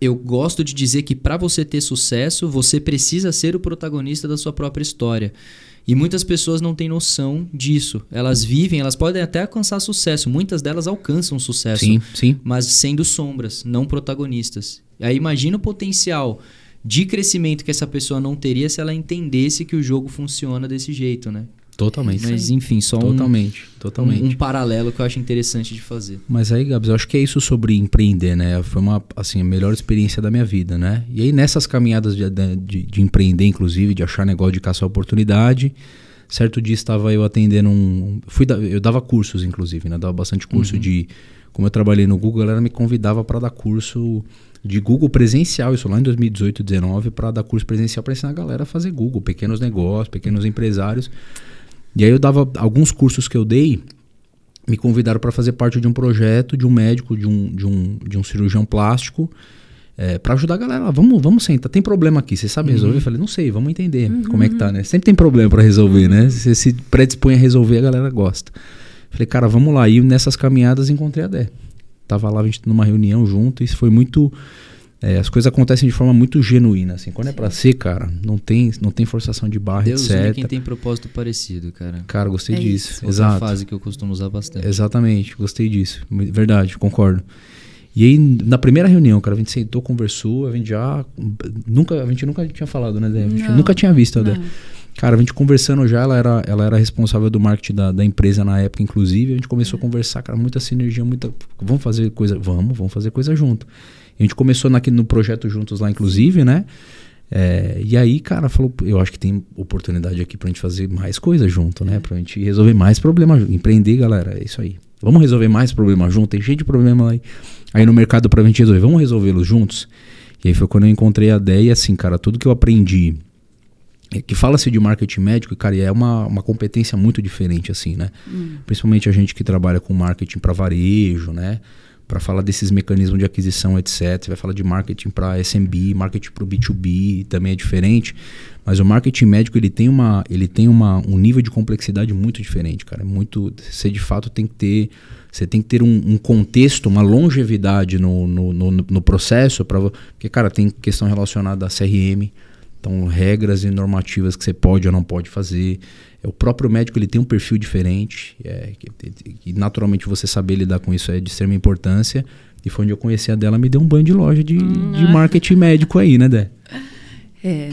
eu gosto de dizer que para você ter sucesso, você precisa ser o protagonista da sua própria história. E muitas pessoas não têm noção disso. Elas vivem, elas podem até alcançar sucesso. Muitas delas alcançam sucesso. Sim. Mas sendo sombras, não protagonistas. Aí imagina o potencial de crescimento que essa pessoa não teria se ela entendesse que o jogo funciona desse jeito, né? Totalmente. Mas enfim, só totalmente. Um paralelo que eu acho interessante de fazer. Mas aí, Gabs, eu acho que é isso sobre empreender, né? Foi a melhor experiência da minha vida, né? E aí nessas caminhadas de empreender, inclusive, de achar negócio, de caçar oportunidade, certo dia estava eu atendendo eu dava cursos, inclusive, né? Dava bastante curso como eu trabalhei no Google, a galera me convidava para dar curso de Google presencial, isso lá em 2018, 2019, para dar curso presencial para ensinar a galera a fazer Google, pequenos negócios, pequenos empresários. E aí eu dava alguns cursos que eu dei, me convidaram para fazer parte de um projeto de um médico, de um cirurgião plástico, para ajudar a galera. Vamos sentar, tem problema aqui, você sabe resolver? Eu falei, não sei, vamos entender como é que tá, né? Sempre tem problema para resolver, né? Você se predispõe a resolver, a galera gosta. Falei, cara, vamos lá. E nessas caminhadas encontrei a Dé. Tava lá, a gente numa reunião junto, e isso foi muito... as coisas acontecem de forma muito genuína, assim. Quando é pra ser, cara, não tem forçação de barra, Deus etc. Deus quem tem propósito parecido, cara. Cara, gostei disso. Isso. Outra fase que eu costumo usar bastante. Exatamente, gostei disso. Verdade, concordo. E aí, na primeira reunião, cara, a gente sentou, conversou, a gente nunca tinha falado, né, Dé? A gente nunca tinha visto a Dé. Cara, a gente conversando já, ela era responsável do marketing da empresa na época, inclusive. A gente começou a conversar, cara, muita sinergia, vamos fazer coisa, vamos fazer coisa junto. A gente começou no projeto juntos lá, inclusive, né? E aí, cara, falou, eu acho que tem oportunidade aqui pra gente fazer mais coisa junto, né? Pra gente resolver mais problemas junto. Empreender, galera, é isso aí. Vamos resolver mais problemas junto, tem cheio de problema aí no mercado pra gente resolver. Vamos resolvê-los juntos? E aí foi quando eu encontrei a ideia, assim, cara, tudo que eu aprendi, que fala-se de marketing médico, cara, e é uma competência muito diferente, assim, né? Principalmente a gente que trabalha com marketing para varejo, né? Para falar desses mecanismos de aquisição, etc. Você vai falar de marketing para SMB, marketing para o B2B, também é diferente. Mas o marketing médico, ele tem um nível de complexidade muito diferente, cara. Você de fato tem que ter Você tem que ter um contexto, uma longevidade no processo, porque, cara, tem questão relacionada a CRM, então regras e normativas que você pode ou não pode fazer. O próprio médico ele tem um perfil diferente, e naturalmente você saber lidar com isso é de extrema importância. E foi onde eu conheci a dela, me deu um banho de loja de marketing médico aí, né, Dé?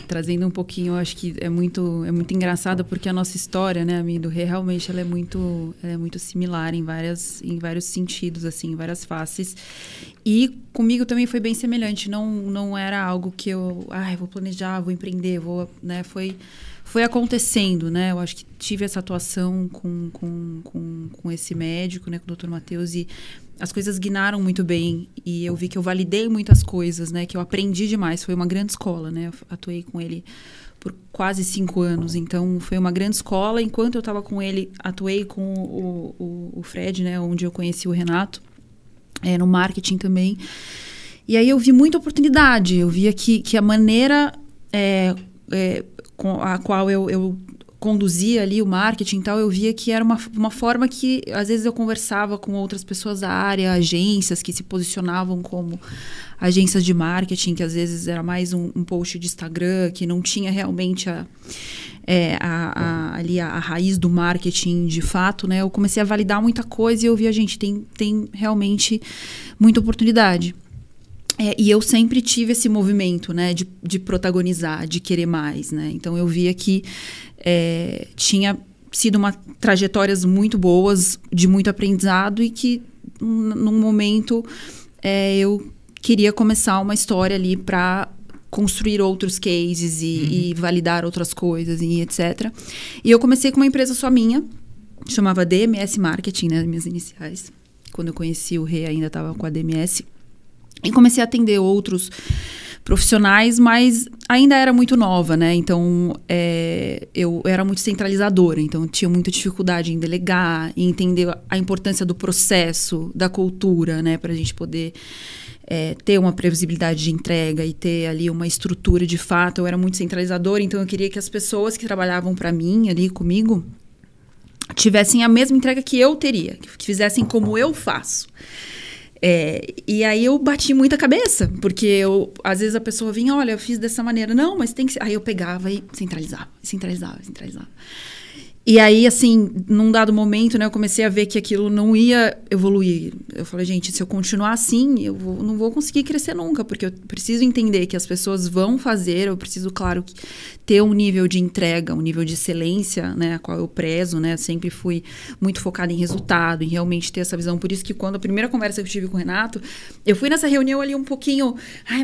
Trazendo um pouquinho, eu acho que é muito engraçado, porque a nossa história, né, a minha e do Rê, realmente ela é muito similar em vários sentidos, assim, em várias faces. E comigo também foi bem semelhante, não era algo que eu, vou planejar, vou empreender, né, foi acontecendo, né? Eu acho que tive essa atuação com esse médico, né, com o Dr. Matheus, e as coisas guinaram muito bem, e eu vi que eu validei muitas coisas, né, que eu aprendi demais. Foi uma grande escola, né? Eu atuei com ele por quase 5 anos, então foi uma grande escola. Enquanto eu estava com ele, atuei com o Fred, né, onde eu conheci o Renato, no marketing também. E aí eu vi muita oportunidade, eu via que a maneira com a qual eu conduzia ali o marketing e tal, eu via que era uma forma que, às vezes, eu conversava com outras pessoas da área, agências que se posicionavam como agências de marketing, que às vezes era mais um post de Instagram, que não tinha realmente ali a raiz do marketing de fato, né? Eu comecei a validar muita coisa e eu via, gente, tem realmente muita oportunidade. E eu sempre tive esse movimento, né, de protagonizar, de querer mais, né? Então eu via que tinha sido trajetórias muito boas, de muito aprendizado, e que num momento eu queria começar uma história ali para construir outros cases e validar outras coisas e etc. E eu comecei com uma empresa só minha, chamava DMS Marketing, né, minhas iniciais. Quando eu conheci o Rê, ainda estava com a DMS. E comecei a atender outros profissionais, mas ainda era muito nova, né? Então, eu era muito centralizadora. Então, tinha muita dificuldade em delegar, em entender a importância do processo, da cultura, né? Para a gente poder ter uma previsibilidade de entrega e ter ali uma estrutura de fato. Eu era muito centralizadora, então eu queria que as pessoas que trabalhavam para mim, ali comigo, tivessem a mesma entrega que eu teria, que fizessem como eu faço. E aí eu bati muita cabeça, porque às vezes a pessoa vinha, olha, eu fiz dessa maneira. Não, mas tem que ser. Aí eu pegava e centralizava. E aí, assim, num dado momento, né, eu comecei a ver que aquilo não ia evoluir. Eu falei, gente, se eu continuar assim, não vou conseguir crescer nunca, porque eu preciso entender que as pessoas vão fazer, eu preciso, claro, ter um nível de entrega, um nível de excelência, né, a qual eu prezo, né, eu sempre fui muito focada em resultado, em realmente ter essa visão. Por isso que quando a primeira conversa que eu tive com o Renato, eu fui nessa reunião ali um pouquinho,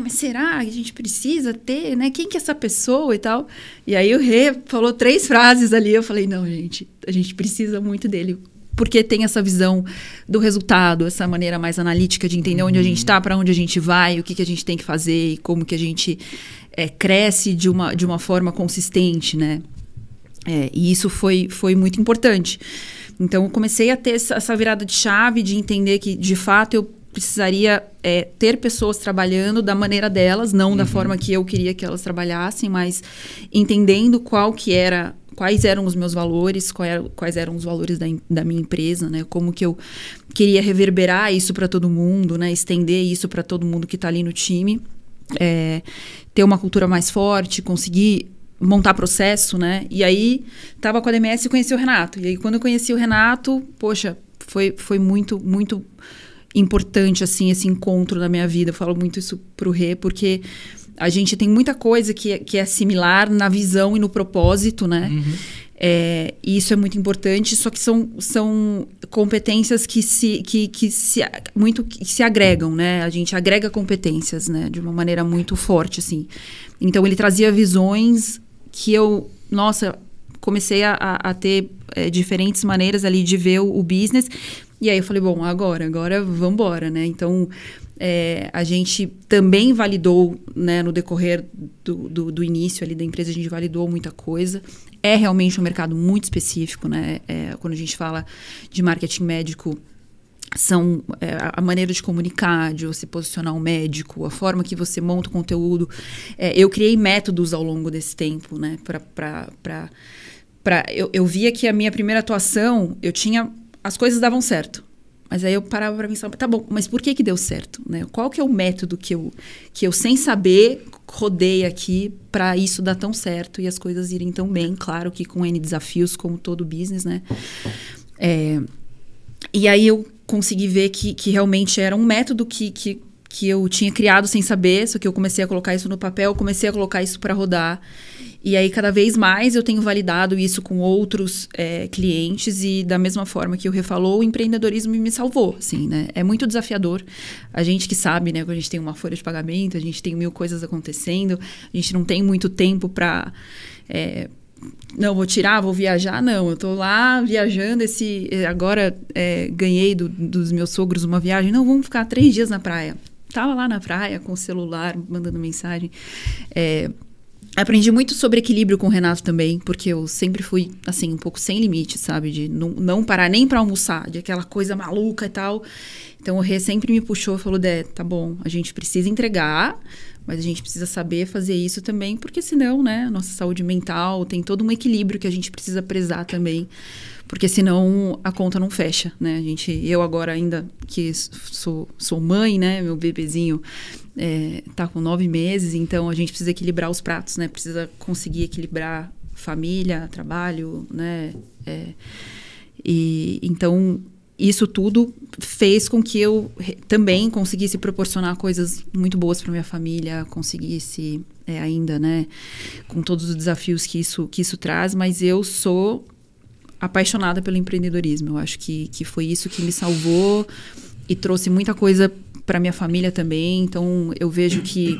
mas será que a gente precisa ter, né, quem que é essa pessoa e tal? E aí o Rê falou 3 frases ali, eu falei, não, gente, a gente precisa muito dele, porque tem essa visão do resultado, essa maneira mais analítica de entender onde a gente está, para onde a gente vai, o que a gente tem que fazer e como que a gente cresce de uma forma consistente, né? E isso foi muito importante. Então, eu comecei a ter essa virada de chave de entender que, de fato, eu precisaria ter pessoas trabalhando da maneira delas, não da forma que eu queria que elas trabalhassem, mas entendendo quais eram os meus valores, quais eram os valores da minha empresa, né? Como que eu queria reverberar isso para todo mundo, né? Estender isso para todo mundo que está ali no time. Ter uma cultura mais forte, conseguir montar processo, né? E aí, estava com a DMS e conheci o Renato. E aí, quando eu conheci o Renato, poxa, foi muito, muito importante, assim, esse encontro na minha vida. Eu falo muito isso pro Rê, porque a gente tem muita coisa que é similar na visão e no propósito, né? E isso é muito importante, só que são competências que se agregam, né? A gente agrega competências, né? De uma maneira muito forte, assim. Então, ele trazia visões que eu, comecei a ter diferentes maneiras ali de ver o business. E aí eu falei, bom, agora vamos embora, né? Então, a gente também validou, né, no decorrer do início ali da empresa, a gente validou muita coisa. É realmente um mercado muito específico, né? Quando a gente fala de marketing médico, são a maneira de comunicar, de você posicionar um médico, a forma que você monta o conteúdo. Eu criei métodos ao longo desse tempo, né? Eu via que a minha primeira atuação, as coisas davam certo. Mas aí eu parava para pensar, tá bom, mas por que deu certo? Né? Qual que é o método que eu sem saber, rodei aqui para isso dar tão certo e as coisas irem tão bem? Claro que com N desafios, como todo business, né? E aí eu consegui ver que realmente era um método que eu tinha criado sem saber, só que eu comecei a colocar isso no papel, comecei a colocar isso para rodar. E aí, cada vez mais, eu tenho validado isso com outros clientes e da mesma forma que o Rê falou, o empreendedorismo me salvou, assim, né? É muito desafiador. A gente que sabe, né? Quando a gente tem uma folha de pagamento, a gente tem 1000 coisas acontecendo, a gente não tem muito tempo para... não, vou viajar, não. Eu tô lá viajando, agora ganhei dos meus sogros uma viagem. Não, vamos ficar 3 dias na praia. Tava lá na praia com o celular, mandando mensagem. Aprendi muito sobre equilíbrio com o Renato também, porque eu sempre fui, assim, um pouco sem limite, sabe? De não parar nem para almoçar, de aquela coisa maluca e tal. Então, o Rê sempre me puxou e falou, tá bom, a gente precisa entregar, mas a gente precisa saber fazer isso também, porque senão, né, a nossa saúde mental tem todo um equilíbrio que a gente precisa prezar também, porque senão a conta não fecha, né? Eu agora ainda que sou mãe, né, meu bebezinho tá com 9 meses, então a gente precisa equilibrar os pratos, né? Precisa conseguir equilibrar família, trabalho, né? E então isso tudo fez com que eu também conseguisse proporcionar coisas muito boas para minha família, conseguisse ainda, né, com todos os desafios que isso traz, mas eu sou apaixonada pelo empreendedorismo. Eu acho que foi isso que me salvou e trouxe muita coisa para minha família também. Então, eu vejo que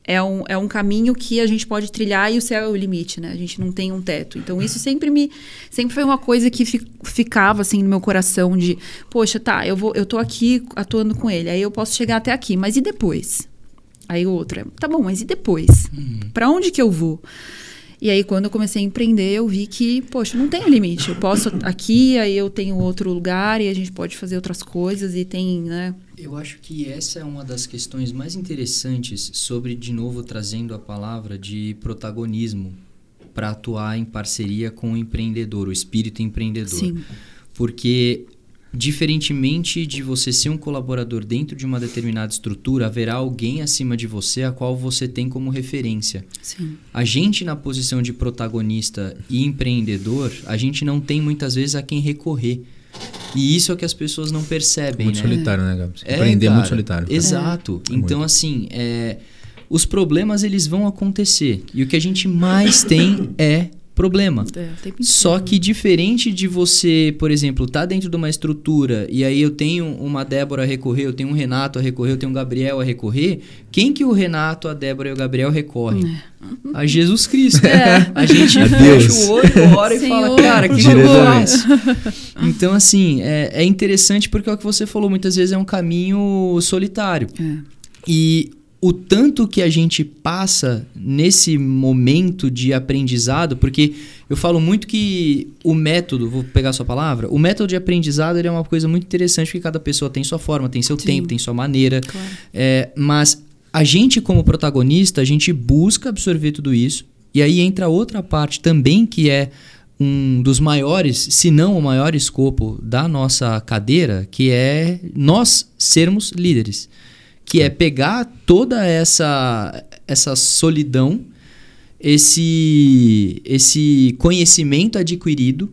é um caminho que a gente pode trilhar e o céu é o limite, né? A gente não tem um teto. Então, isso sempre foi uma coisa que ficava, assim, no meu coração de... Poxa, tá, eu tô aqui atuando com ele. Aí eu posso chegar até aqui. Mas e depois? Aí outra, tá bom, mas e depois? Para onde que eu vou? E aí, quando eu comecei a empreender, eu vi que, poxa, não tem limite. Eu posso aqui, aí eu tenho outro lugar e a gente pode fazer outras coisas e tem, né? Eu acho que essa é uma das questões mais interessantes sobre, de novo, trazendo a palavra de protagonismo para atuar em parceria com o empreendedor, o espírito empreendedor. Sim. Porque... diferentemente de você ser um colaborador dentro de uma determinada estrutura, haverá alguém acima de você a qual você tem como referência. Sim. A gente, na posição de protagonista e empreendedor, a gente não tem muitas vezes a quem recorrer. E isso é o que as pessoas não percebem, muito né? Solitário, né, Gabs? Empreender é muito solitário. Exato. Então, muito. Assim, os problemas eles vão acontecer. E o que a gente mais tem é problema. Só que diferente de você, por exemplo, tá dentro de uma estrutura e aí eu tenho uma Débora a recorrer, eu tenho um Renato a recorrer, eu tenho um Gabriel a recorrer, quem que o Renato, a Débora e o Gabriel recorrem? A Jesus Cristo. A gente fecha o olho, ora e fala, cara, que eu faço? Então, assim, é interessante porque é o que você falou, muitas vezes é um caminho solitário. E o tanto que a gente passa nesse momento de aprendizado, porque eu falo muito que o método, vou pegar a sua palavra, o método de aprendizado ele é uma coisa muito interessante, porque cada pessoa tem sua forma, tem seu tempo, tem sua maneira. Claro. Mas a gente, como protagonista, a gente busca absorver tudo isso, e aí entra outra parte também, que é um dos maiores, se não o maior escopo da nossa cadeira, que é nós sermos líderes. Que é pegar toda essa solidão, esse conhecimento adquirido,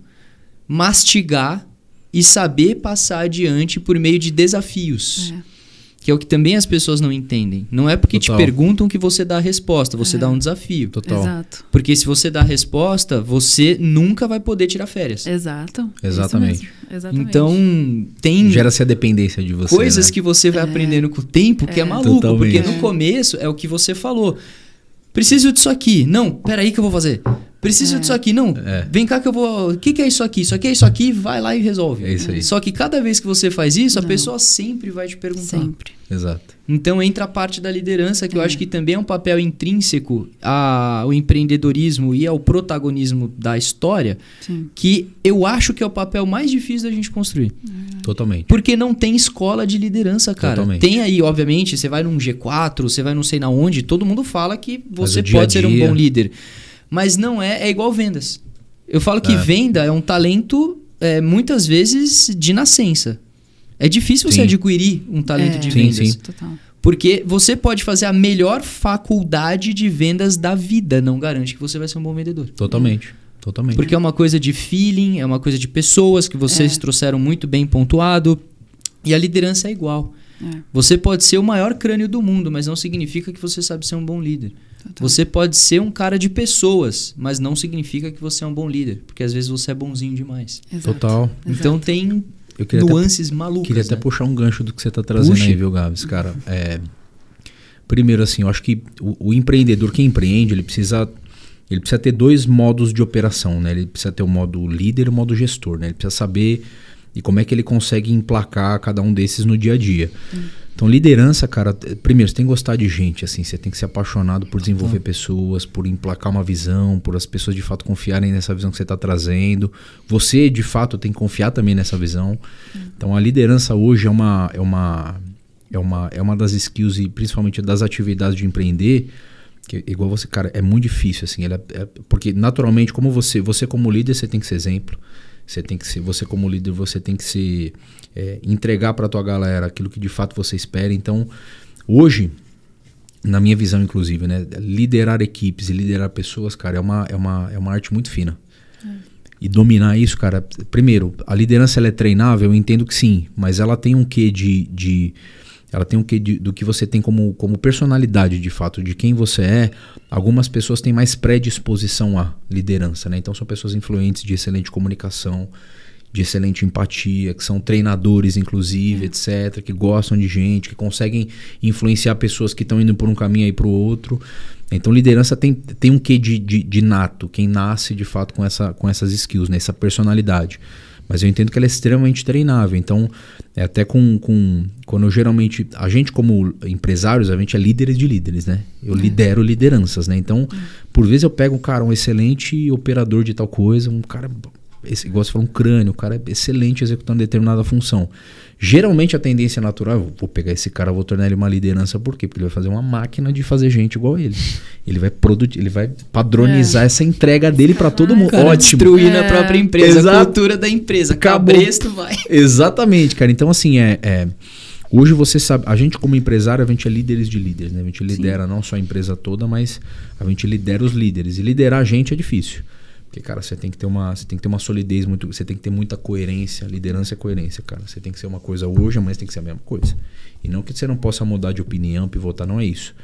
mastigar e saber passar adiante por meio de desafios. Que é o que também as pessoas não entendem. Não é porque te perguntam que você dá a resposta, você dá um desafio. Total. Exato. Porque se você dá a resposta, você nunca vai poder tirar férias. Exato. Exatamente. Exatamente. Então, tem... gera-se a dependência de você, coisas, né? Que você vai aprendendo com o tempo que é maluco. Totalmente. Porque no começo é o que você falou. Preciso disso aqui. Não, peraí que eu vou fazer. Preciso disso aqui. Não, vem cá que eu vou... O que é isso aqui? Isso aqui é isso aqui. Vai lá e resolve. É isso aí. Só que cada vez que você faz isso, a pessoa sempre vai te perguntar. Sempre. Exato. Então entra a parte da liderança, que eu acho que também é um papel intrínseco ao empreendedorismo e ao protagonismo da história, que eu acho que é o papel mais difícil da gente construir. Totalmente. Porque não tem escola de liderança, cara. Totalmente. Tem aí, obviamente, você vai num G4, você vai não sei na onde, todo mundo fala que você dia a pode ser um dia. bom líder. Mas não é igual vendas. Eu falo que venda é um talento, muitas vezes, de nascença. É difícil você adquirir um talento de vendas. Sim. Total. Porque você pode fazer a melhor faculdade de vendas da vida, não garante que você vai ser um bom vendedor. Totalmente. Porque é uma coisa de feeling, é uma coisa de pessoas que vocês trouxeram muito bem pontuado. E a liderança é igual. Você pode ser o maior crânio do mundo, mas não significa que você sabe ser um bom líder. Total. Você pode ser um cara de pessoas, mas não significa que você é um bom líder. Porque às vezes você é bonzinho demais. Exato. Total. Então tem nuances malucas. Queria até puxar um gancho do que você está trazendo aí, viu, Gabs? Cara, primeiro assim, eu acho que o empreendedor que empreende, ele precisa ter 2 modos de operação, né? Ele precisa ter o modo líder e o modo gestor, né? Ele precisa saber e como é que ele consegue emplacar cada um desses no dia a dia. Então, liderança, cara, primeiro, você tem que gostar de gente, assim, você tem que ser apaixonado por desenvolver pessoas, por emplacar uma visão, por as pessoas de fato confiarem nessa visão que você está trazendo. Você, de fato, tem que confiar também nessa visão. Então, a liderança hoje é uma das skills e principalmente das atividades de empreender, que igual você, cara, é muito difícil, assim, porque naturalmente, como você como líder, você tem que ser exemplo. Você como líder, você tem que se entregar para a tua galera aquilo que de fato você espera. Então, hoje, na minha visão, inclusive, né, liderar equipes e liderar pessoas, cara, é uma arte muito fina. E dominar isso, cara, primeiro, a liderança ela é treinável, eu entendo que sim, mas ela tem um quê ela tem um quê do que você tem como personalidade, de fato, de quem você é. Algumas pessoas têm mais predisposição à liderança, né? Então são pessoas influentes, de excelente comunicação, de excelente empatia, que são treinadores, inclusive, etc., que gostam de gente, que conseguem influenciar pessoas que estão indo por um caminho aí para o outro. Então liderança tem um quê de nato, quem nasce, de fato, com essas skills, né? Essa personalidade. Mas eu entendo que ela é extremamente treinável. Então, até quando eu geralmente... A gente como empresários, a gente é líderes de líderes, né? Eu lidero lideranças, né? Então, por vezes eu pego um excelente operador de tal coisa, um cara... Igual você falou, um crânio, o cara é excelente executando determinada função. Geralmente a tendência natural, eu vou pegar esse cara, vou tornar ele uma liderança, por quê? Porque ele vai fazer uma máquina de fazer gente igual a ele. Ele vai padronizar essa entrega dele para todo mundo. Cara, ótimo. Destruir na própria empresa, a cultura da empresa. Cabresto vai. Exatamente, cara. Então, assim, hoje você sabe, a gente como empresário, a gente é líderes de líderes, né? A gente lidera não só a empresa toda, mas a gente lidera os líderes. E liderar a gente é difícil. Porque, cara, você tem que ter uma solidez, você tem que ter muita coerência. Liderança é coerência, cara. Você tem que ser uma coisa hoje, amanhã tem que ser a mesma coisa. E não que você não possa mudar de opinião, pivotar, não é isso.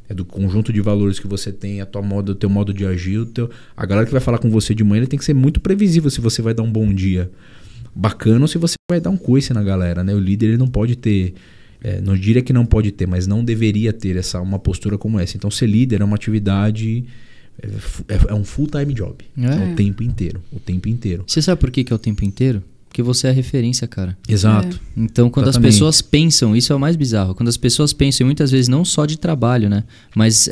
É do conjunto de valores que você tem, o teu modo de agir. A galera que vai falar com você de manhã, ele tem que ser muito previsível se você vai dar um bom dia bacana ou se você vai dar um coice na galera, né? O líder, ele não pode ter... não diria que não pode ter, mas não deveria ter uma postura como essa. Então, ser líder é uma atividade... É um full-time job. É o tempo inteiro. Você sabe por que é o tempo inteiro? Porque você é a referência, cara. Exato. Então, quando as pessoas pensam, isso é o mais bizarro. Quando as pessoas pensam, e muitas vezes não só de trabalho, né? Mas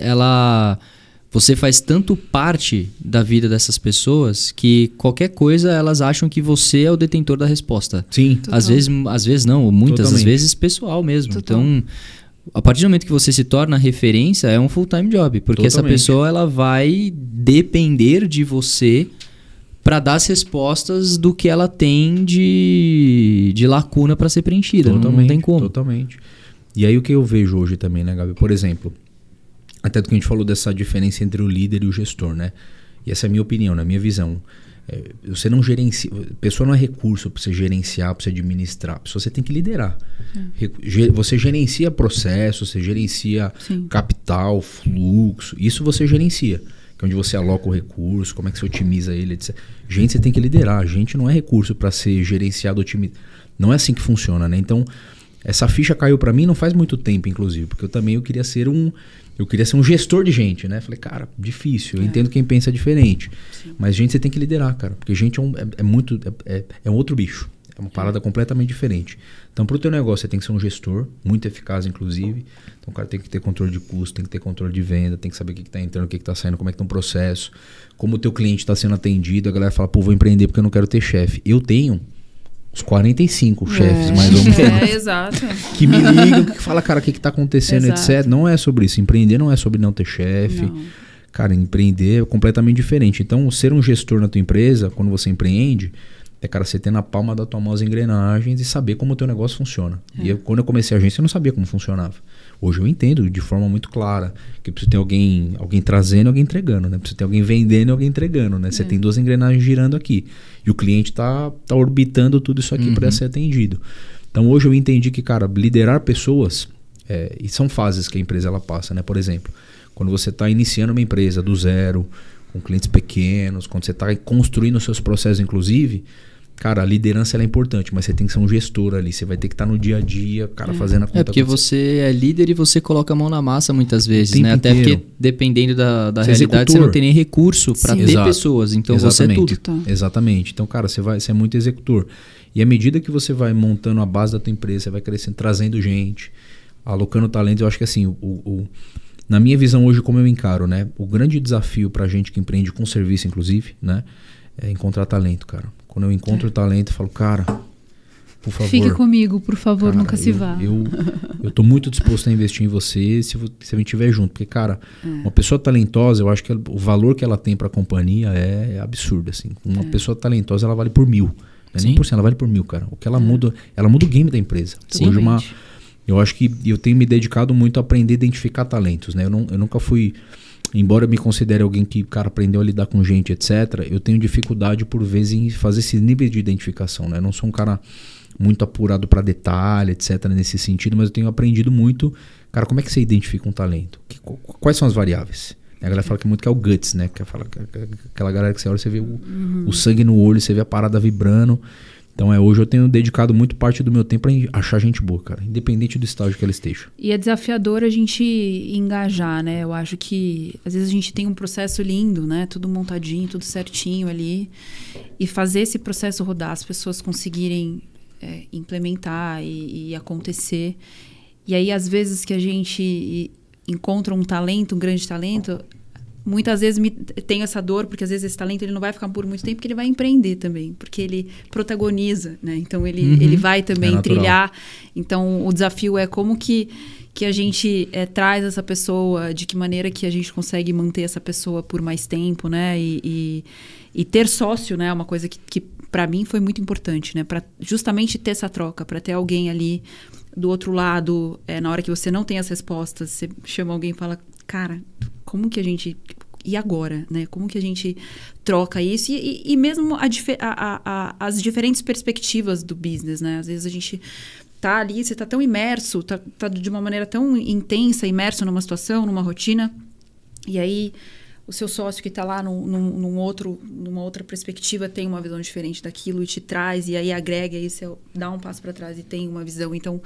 você faz tanto parte da vida dessas pessoas que qualquer coisa elas acham que você é o detentor da resposta. Sim. Às vezes não, muitas das vezes pessoal mesmo. Total. Então... A partir do momento que você se torna referência, é um full-time job. Porque essa pessoa ela vai depender de você para dar as respostas do que ela tem de lacuna para ser preenchida. Não tem como. Totalmente. E aí o que eu vejo hoje também, né, Gabi? Por exemplo, até do que a gente falou dessa diferença entre o líder e o gestor, né? E essa é a minha opinião, né? A minha visão. Você não gerencia... Pessoa não é recurso para você gerenciar, para você administrar. Você tem que liderar. Você gerencia processo, você gerencia capital, fluxo. Isso você gerencia. Que é onde você aloca o recurso, como é que você otimiza ele, etc. Gente, você tem que liderar. A gente não é recurso para ser gerenciado, otimizado. Não é assim que funciona, né? Então, essa ficha caiu para mim não faz muito tempo, inclusive. Porque eu queria ser um gestor de gente, né? Falei, cara, difícil. Eu entendo quem pensa diferente. Sim. Mas gente, você tem que liderar, cara. Porque gente é um outro bicho. É uma parada completamente diferente. Então, pro teu negócio, você tem que ser um gestor, muito eficaz, inclusive. Então, o cara tem que ter controle de custo, tem que ter controle de venda, tem que saber o que está entrando, o que está saindo, como é que tá um processo, como o teu cliente está sendo atendido. A galera fala, pô, vou empreender porque eu não quero ter chefe. Eu tenho uns 45 chefes, mais ou menos. Exato. Que me ligam, que falam, cara, o que está acontecendo, etc. Não é sobre isso. Empreender não é sobre não ter chefe. Não. Cara, empreender é completamente diferente. Então, ser um gestor na tua empresa, quando você empreende, É, cara, você ter na palma da tua mão as engrenagens e saber como o teu negócio funciona. E quando eu comecei a agência, eu não sabia como funcionava. Hoje eu entendo de forma muito clara que precisa ter alguém trazendo e alguém entregando, né? Precisa ter alguém vendendo e alguém entregando, né? Você tem 2 engrenagens girando aqui. E o cliente tá orbitando tudo isso aqui para ser atendido. Então hoje eu entendi que, cara, liderar pessoas, e são fases que a empresa ela passa, né? Por exemplo, quando você está iniciando uma empresa do zero, com clientes pequenos, quando você está construindo os seus processos, inclusive, cara, a liderança ela é importante, mas você tem que ser um gestor ali. Você vai ter que estar no dia a dia, cara, fazendo a conta. Porque você é líder e você coloca a mão na massa muitas vezes, né? Até inteiro. porque, dependendo da Você é realidade, você não tem nem recurso para ter pessoas. Então Exatamente. você é tudo. Exatamente. Então, cara, você é muito executor. E à medida que você vai montando a base da tua empresa, você vai crescendo, trazendo gente, alocando talentos, eu acho que assim, na minha visão hoje, como eu encaro, né? O grande desafio pra gente que empreende com serviço, inclusive, né? É encontrar talento, cara. Quando eu encontro talento, eu falo, cara, por favor. Fique comigo, por favor, cara, nunca se vá. Eu tô muito disposto a investir em você se a gente estiver junto. Porque, cara, uma pessoa talentosa, eu acho que o valor que ela tem pra companhia é absurdo, assim. Uma pessoa talentosa, ela vale por 1000. Não é nem por cento, ela vale por 1000, cara. O que ela muda o game da empresa. Hoje eu acho que eu tenho me dedicado muito a aprender a identificar talentos, né? Eu nunca fui, embora eu me considere alguém que, cara, aprendeu a lidar com gente, etc., eu tenho dificuldade, por vezes, em fazer esse nível de identificação, né? Eu não sou um cara muito apurado para detalhe, etc., nesse sentido, mas eu tenho aprendido muito, cara, como é que você identifica um talento? Quais são as variáveis? A galera fala que muito que é o guts, né? Aquela galera que você olha, você vê o sangue no olho, você vê a parada vibrando. Então hoje eu tenho dedicado muito parte do meu tempo para achar gente boa, cara, independente do estágio que ela esteja. E é desafiador a gente engajar, né? Eu acho que às vezes a gente tem um processo lindo, né? Tudo montadinho, tudo certinho ali. E fazer esse processo rodar, as pessoas conseguirem implementar e acontecer. E aí, às vezes que a gente encontra um talento, um grande talento, muitas vezes tenho essa dor, porque às vezes esse talento ele não vai ficar por muito tempo, porque ele vai empreender também, porque ele protagoniza, né? Então ele vai também trilhar. Então o desafio é como que a gente traz essa pessoa, de que maneira que a gente consegue manter essa pessoa por mais tempo, né? E ter sócio, né? É uma coisa que para mim foi muito importante, né? Para justamente ter essa troca, para ter alguém ali do outro lado, na hora que você não tem as respostas, você chama alguém e fala, cara, como que a gente... E agora, né? Como que a gente troca isso? E mesmo as diferentes perspectivas do business, né? Às vezes a gente tá ali, você tá tão imerso, tá de uma maneira tão intensa, imerso numa situação, numa rotina, e aí o seu sócio que está lá numa outra perspectiva tem uma visão diferente daquilo e te traz, e aí agrega, e aí você dá um passo para trás e tem uma visão. Então,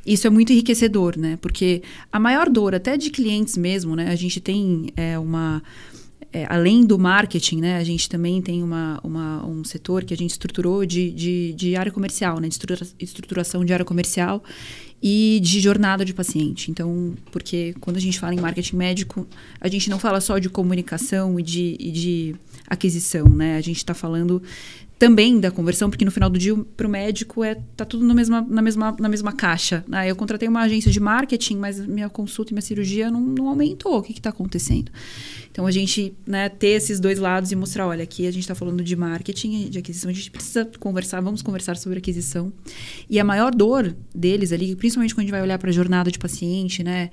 isso é muito enriquecedor, né? Porque a maior dor, até de clientes mesmo, né? A gente tem além do marketing, né? A gente também tem um setor que a gente estruturou de área comercial, né? De estruturação de área comercial e de jornada de paciente. Então, porque quando a gente fala em marketing médico, a gente não fala só de comunicação e de aquisição, né? A gente está falando também da conversão, porque no final do dia, para o médico, tá tudo na mesma caixa. Eu contratei uma agência de marketing, mas minha consulta e minha cirurgia não aumentou. O que está acontecendo? Então, a gente, né, ter esses dois lados e mostrar, olha, aqui a gente está falando de marketing, de aquisição, a gente precisa conversar, vamos conversar sobre aquisição. E a maior dor deles ali, principalmente quando a gente vai olhar para a jornada de paciente, né,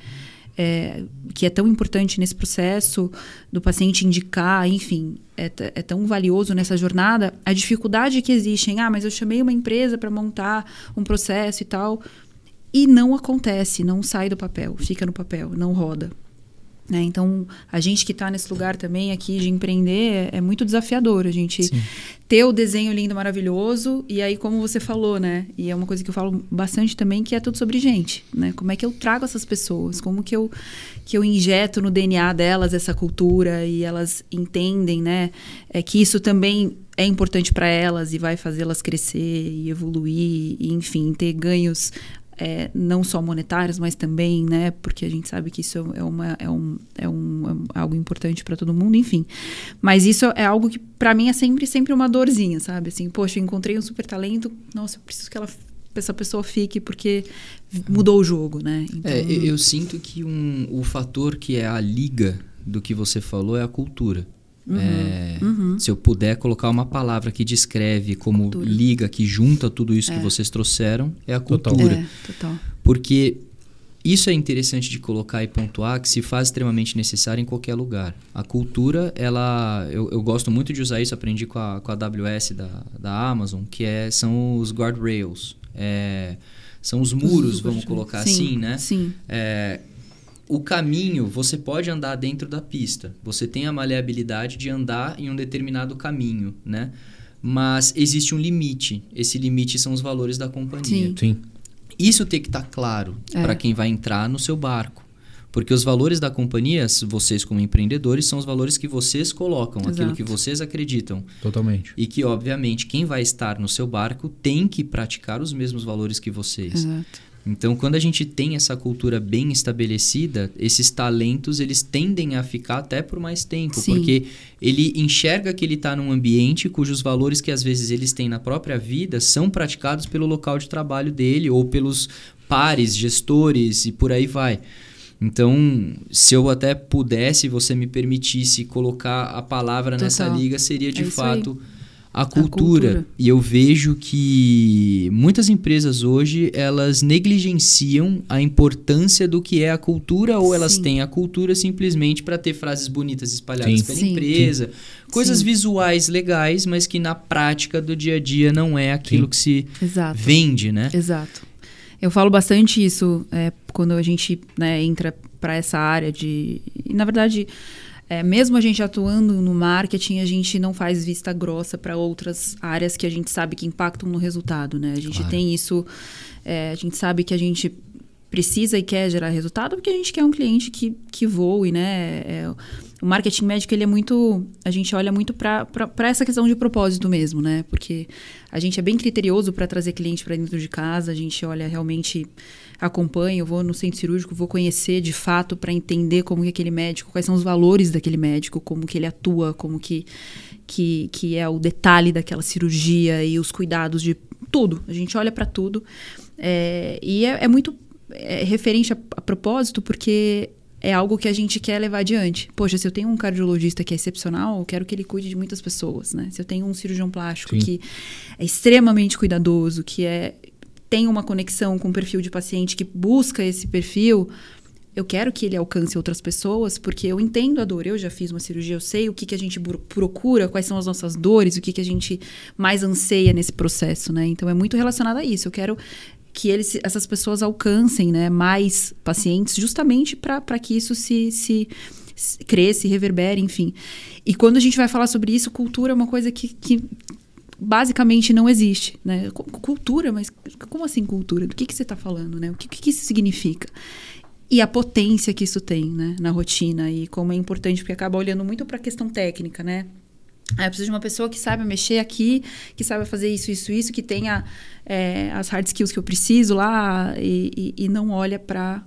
que é tão importante nesse processo do paciente indicar, enfim, é tão valioso nessa jornada, a dificuldade que existe em, mas eu chamei uma empresa para montar um processo e tal, e não acontece, não sai do papel, fica no papel, não roda. Né? Então, a gente que está nesse lugar também aqui de empreender é muito desafiador. A gente ter o desenho lindo, maravilhoso, e aí, como você falou, né? E é uma coisa que eu falo bastante também, que é tudo sobre gente, né? Como é que eu trago essas pessoas? Como que eu injeto no DNA delas essa cultura e elas entendem, né? Que isso também é importante para elas e vai fazê-las crescer e evoluir, e, enfim, ter ganhos não só monetários, mas também, né? Porque a gente sabe que isso é algo importante para todo mundo, enfim. Mas isso é algo que, para mim, é sempre uma dorzinha, sabe? Assim, poxa, eu encontrei um super talento, nossa, eu preciso que essa pessoa fique porque mudou o jogo, né? Então... eu sinto que o fator que é a liga do que você falou é a cultura. Se eu puder colocar uma palavra que descreve como liga, que junta tudo isso que vocês trouxeram, é a cultura. Total. Porque isso é interessante de colocar e pontuar, que se faz extremamente necessário em qualquer lugar. A cultura, eu gosto muito de usar isso, aprendi com a AWS da Amazon, que são os guardrails. São os muros, vamos colocar assim, né? Sim. O caminho, você pode andar dentro da pista. Você tem a maleabilidade de andar em um determinado caminho, né? Mas existe um limite. Esse limite são os valores da companhia. Sim. Isso tem que estar claro para quem vai entrar no seu barco. Porque os valores da companhia, vocês como empreendedores, são os valores que vocês colocam, aquilo que vocês acreditam. Totalmente. E que, obviamente, quem vai estar no seu barco tem que praticar os mesmos valores que vocês. Exato. Então, quando a gente tem essa cultura bem estabelecida, esses talentos eles tendem a ficar até por mais tempo. Sim. Porque ele enxerga que ele está num ambiente cujos valores que às vezes eles têm na própria vida são praticados pelo local de trabalho dele ou pelos pares, gestores e por aí vai. Então, se eu até pudesse, você me permitisse colocar a palavra nessa liga, seria de fato a cultura. E eu vejo que muitas empresas hoje, elas negligenciam a importância do que é a cultura ou elas têm a cultura simplesmente para ter frases bonitas espalhadas pela empresa. Coisas visuais legais, mas que na prática do dia a dia não é aquilo que se vende, né? Exato. Eu falo bastante isso quando a gente entra para essa área de... E, na verdade... mesmo a gente atuando no marketing, a gente não faz vista grossa para outras áreas que a gente sabe que impactam no resultado, né? A gente tem isso, a gente sabe que a gente precisa e quer gerar resultado porque a gente quer um cliente que voe, né? O marketing médico, ele é muito... A gente olha muito para essa questão de propósito mesmo, né? Porque a gente é bem criterioso para trazer cliente para dentro de casa, a gente olha realmente... acompanho, eu vou no centro cirúrgico, vou conhecer de fato para entender como que aquele médico, quais são os valores daquele médico, como que ele atua, como que é o detalhe daquela cirurgia e os cuidados de tudo. A gente olha para tudo e é muito referente a propósito porque é algo que a gente quer levar adiante. Poxa, se eu tenho um cardiologista que é excepcional, eu quero que ele cuide de muitas pessoas, né? Se eu tenho um cirurgião plástico que é extremamente cuidadoso, que tem uma conexão com o perfil de paciente que busca esse perfil, eu quero que ele alcance outras pessoas, porque eu entendo a dor, eu já fiz uma cirurgia, eu sei o que a gente procura, quais são as nossas dores, o que a gente mais anseia nesse processo, né? Então, é muito relacionado a isso. Eu quero que essas pessoas alcancem, né, mais pacientes, justamente para que isso se cresça, reverbere, enfim. E quando a gente vai falar sobre isso, cultura é uma coisa que basicamente não existe, né? Cultura, mas como assim cultura? Do que você está falando, né? O que isso significa? E a potência que isso tem, né, na rotina e como é importante, porque acaba olhando muito para a questão técnica, né? Eu preciso de uma pessoa que saiba mexer aqui, que saiba fazer isso, que tenha as hard skills que eu preciso lá e não olha para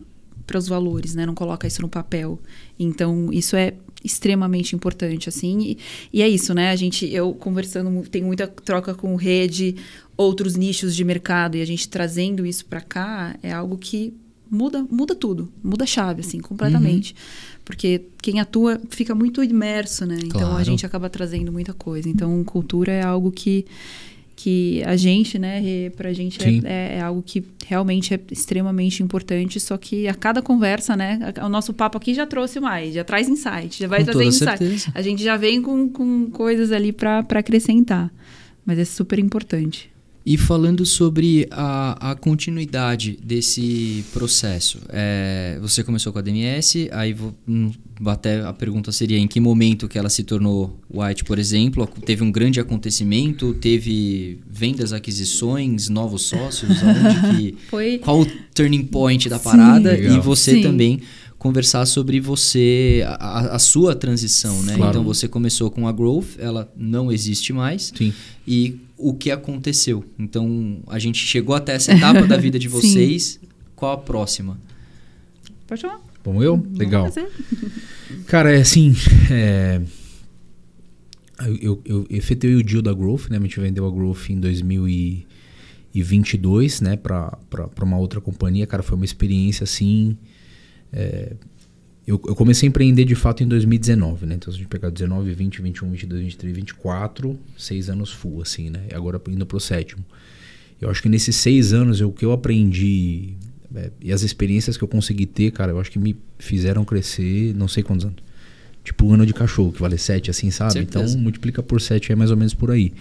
os valores, né? Não coloca isso no papel. Então, isso é extremamente importante, assim. E é isso, né? Eu conversando, tenho muita troca com rede, outros nichos de mercado, e a gente trazendo isso para cá é algo que muda tudo. Muda a chave, assim, completamente. Porque quem atua fica muito imerso, né? Então, a gente acaba trazendo muita coisa. Então, cultura é algo que a gente, né, pra gente é algo que realmente é extremamente importante, só que a cada conversa, né, o nosso papo aqui já trouxe mais, já traz insight, já vai trazer insight. Certeza. A gente já vem com coisas ali para acrescentar, mas é super importante. E falando sobre a continuidade desse processo, você começou com a DMS, aí até a pergunta seria em que momento que ela se tornou White, por exemplo? Teve um grande acontecimento, teve vendas, aquisições, novos sócios, qual o turning point da parada? Legal. E você também conversar sobre a sua transição, né? Claro. Então você começou com a Growth, ela não existe mais. Sim. E o que aconteceu? Então a gente chegou até essa etapa da vida de vocês. Qual a próxima? Pode chamar. Bom, legal. Cara, eu efetuei o deal da Growth, né? A gente vendeu a Growth em 2022, né? Para uma outra companhia. Cara, foi uma experiência assim eu comecei a empreender de fato em 2019, né? Então, se a gente pegar 19, 20, 21, 22, 23, 24, 6 anos full, assim, né? Agora indo pro 7º. Eu acho que nesses 6 anos, o que eu aprendi e as experiências que eu consegui ter, cara, eu acho que me fizeram crescer, não sei quantos anos. Tipo um ano de cachorro, que vale 7, assim, sabe? Certeza. Então, multiplica por 7, é mais ou menos por aí.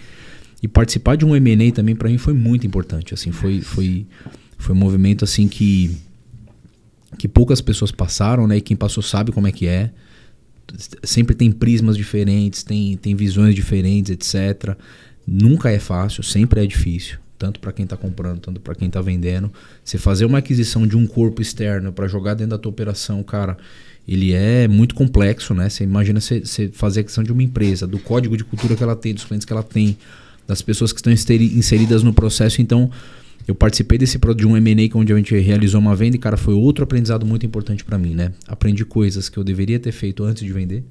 E participar de um M&A também, pra mim, foi muito importante, assim. Foi um movimento, assim, que poucas pessoas passaram, né? E quem passou sabe como é que é. Sempre tem prismas diferentes, tem visões diferentes, etc. Nunca é fácil, sempre é difícil. Tanto para quem está comprando, tanto para quem está vendendo. Você fazer uma aquisição de um corpo externo para jogar dentro da tua operação, cara, ele é muito complexo, né? Você imagina você fazer a aquisição de uma empresa, do código de cultura que ela tem, dos clientes que ela tem, das pessoas que estão inseridas no processo. Então, eu participei de um M&A onde a gente realizou uma venda e, cara, foi outro aprendizado muito importante para mim, né? Aprendi coisas que eu deveria ter feito antes de vender.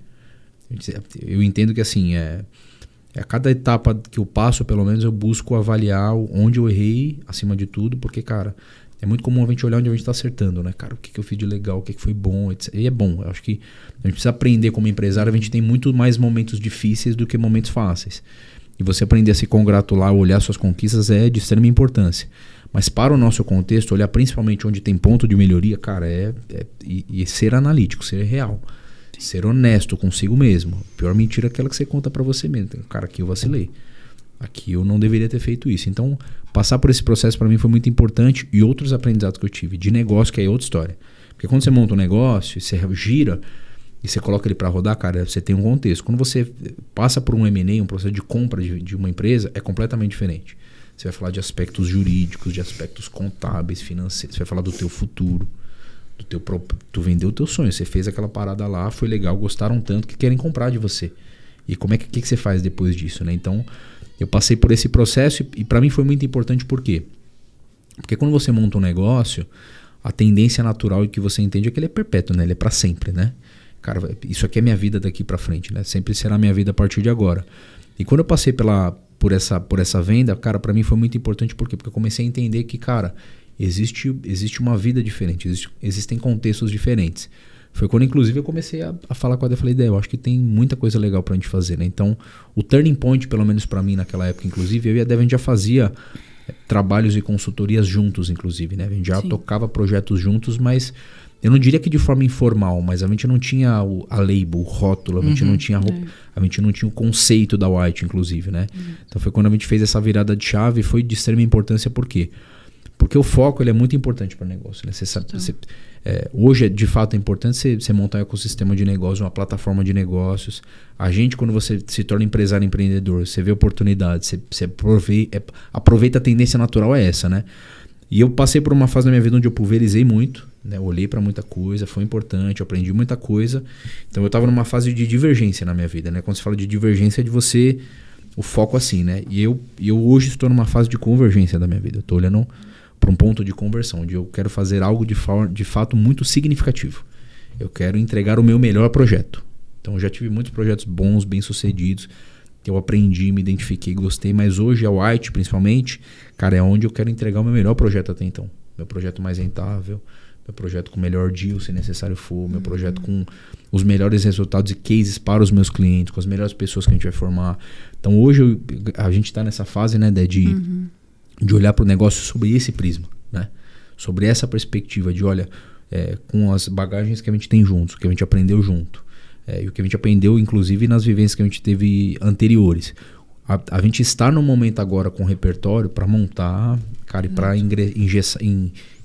Eu entendo que, assim, a cada etapa que eu passo, pelo menos, eu busco avaliar onde eu errei, acima de tudo, porque, cara, é muito comum a gente olhar onde a gente está acertando, né, cara? O que eu fiz de legal, o que foi bom, etc. E é bom, eu acho que a gente precisa aprender como empresário, a gente tem muito mais momentos difíceis do que momentos fáceis. E você aprender a se congratular, olhar suas conquistas é de extrema importância. Mas para o nosso contexto, olhar principalmente onde tem ponto de melhoria, cara, e ser analítico, ser real. Ser honesto consigo mesmo. A pior mentira é aquela que você conta pra você mesmo. Cara, aqui eu vacilei. Aqui eu não deveria ter feito isso. Então, passar por esse processo pra mim foi muito importante. E outros aprendizados que eu tive de negócio, que é outra história. Porque quando você monta um negócio, você gira e você coloca ele pra rodar, cara, você tem um contexto. Quando você passa por um M&A, um processo de compra de uma empresa, é completamente diferente. Você vai falar de aspectos jurídicos, de aspectos contábeis, financeiros. Você vai falar do teu futuro. Tu vendeu o teu sonho, você fez aquela parada lá, foi legal, gostaram tanto que querem comprar de você. E como que você faz depois disso, né? Então, eu passei por esse processo e para mim foi muito importante. Por quê? Porque quando você monta um negócio, a tendência natural que você entende é que ele é perpétuo, né? Ele é para sempre, né? Cara, isso aqui é minha vida daqui para frente, né? Sempre será minha vida a partir de agora. E quando eu passei por essa venda, cara, para mim foi muito importante. Por quê? Porque eu comecei a entender que, cara, existe uma vida diferente, existem contextos diferentes. Foi quando, inclusive, eu comecei a falar com a Dé. Eu falei, Dé, eu acho que tem muita coisa legal pra gente fazer, né? Então, o turning point, pelo menos pra mim naquela época, inclusive, eu e a Dé, a gente já fazia trabalhos e consultorias juntos, inclusive, né? A gente já tocava projetos juntos, mas eu não diria que de forma informal, mas a gente não tinha a label, o rótulo, a gente não tinha a gente não tinha o conceito da White, inclusive, né? Então, foi quando a gente fez essa virada de chave, foi de extrema importância. Por quê? Porque o foco ele é muito importante para o negócio, né? Você sabe, hoje, de fato, é importante você montar um ecossistema de negócio, uma plataforma de negócios. A gente, quando você se torna empresário, empreendedor, você vê oportunidades, você aproveita a tendência natural, é essa, né? E eu passei por uma fase na minha vida onde eu pulverizei muito, né? Eu olhei para muita coisa, foi importante, eu aprendi muita coisa. Então, eu estava numa fase de divergência na minha vida, né? Quando se fala de divergência, é de você... O foco assim, né? E eu hoje estou numa fase de convergência da minha vida. Eu estou olhando para um ponto de conversão, onde eu quero fazer algo de fato muito significativo. Eu quero entregar o meu melhor projeto. Então, eu já tive muitos projetos bons, bem-sucedidos, que eu aprendi, me identifiquei, gostei, mas hoje a White, principalmente, cara, é onde eu quero entregar o meu melhor projeto até então. Meu projeto mais rentável, meu projeto com o melhor deal, se necessário for, meu projeto com os melhores resultados e cases para os meus clientes, com as melhores pessoas que a gente vai formar. Então, hoje a gente está nessa fase, né, de olhar para o negócio sobre esse prisma, né? Sobre essa perspectiva de, olha, com as bagagens que a gente tem juntos, que a gente aprendeu junto, e o que a gente aprendeu, inclusive, nas vivências que a gente teve anteriores. A gente está no momento agora com o repertório para montar, cara, e para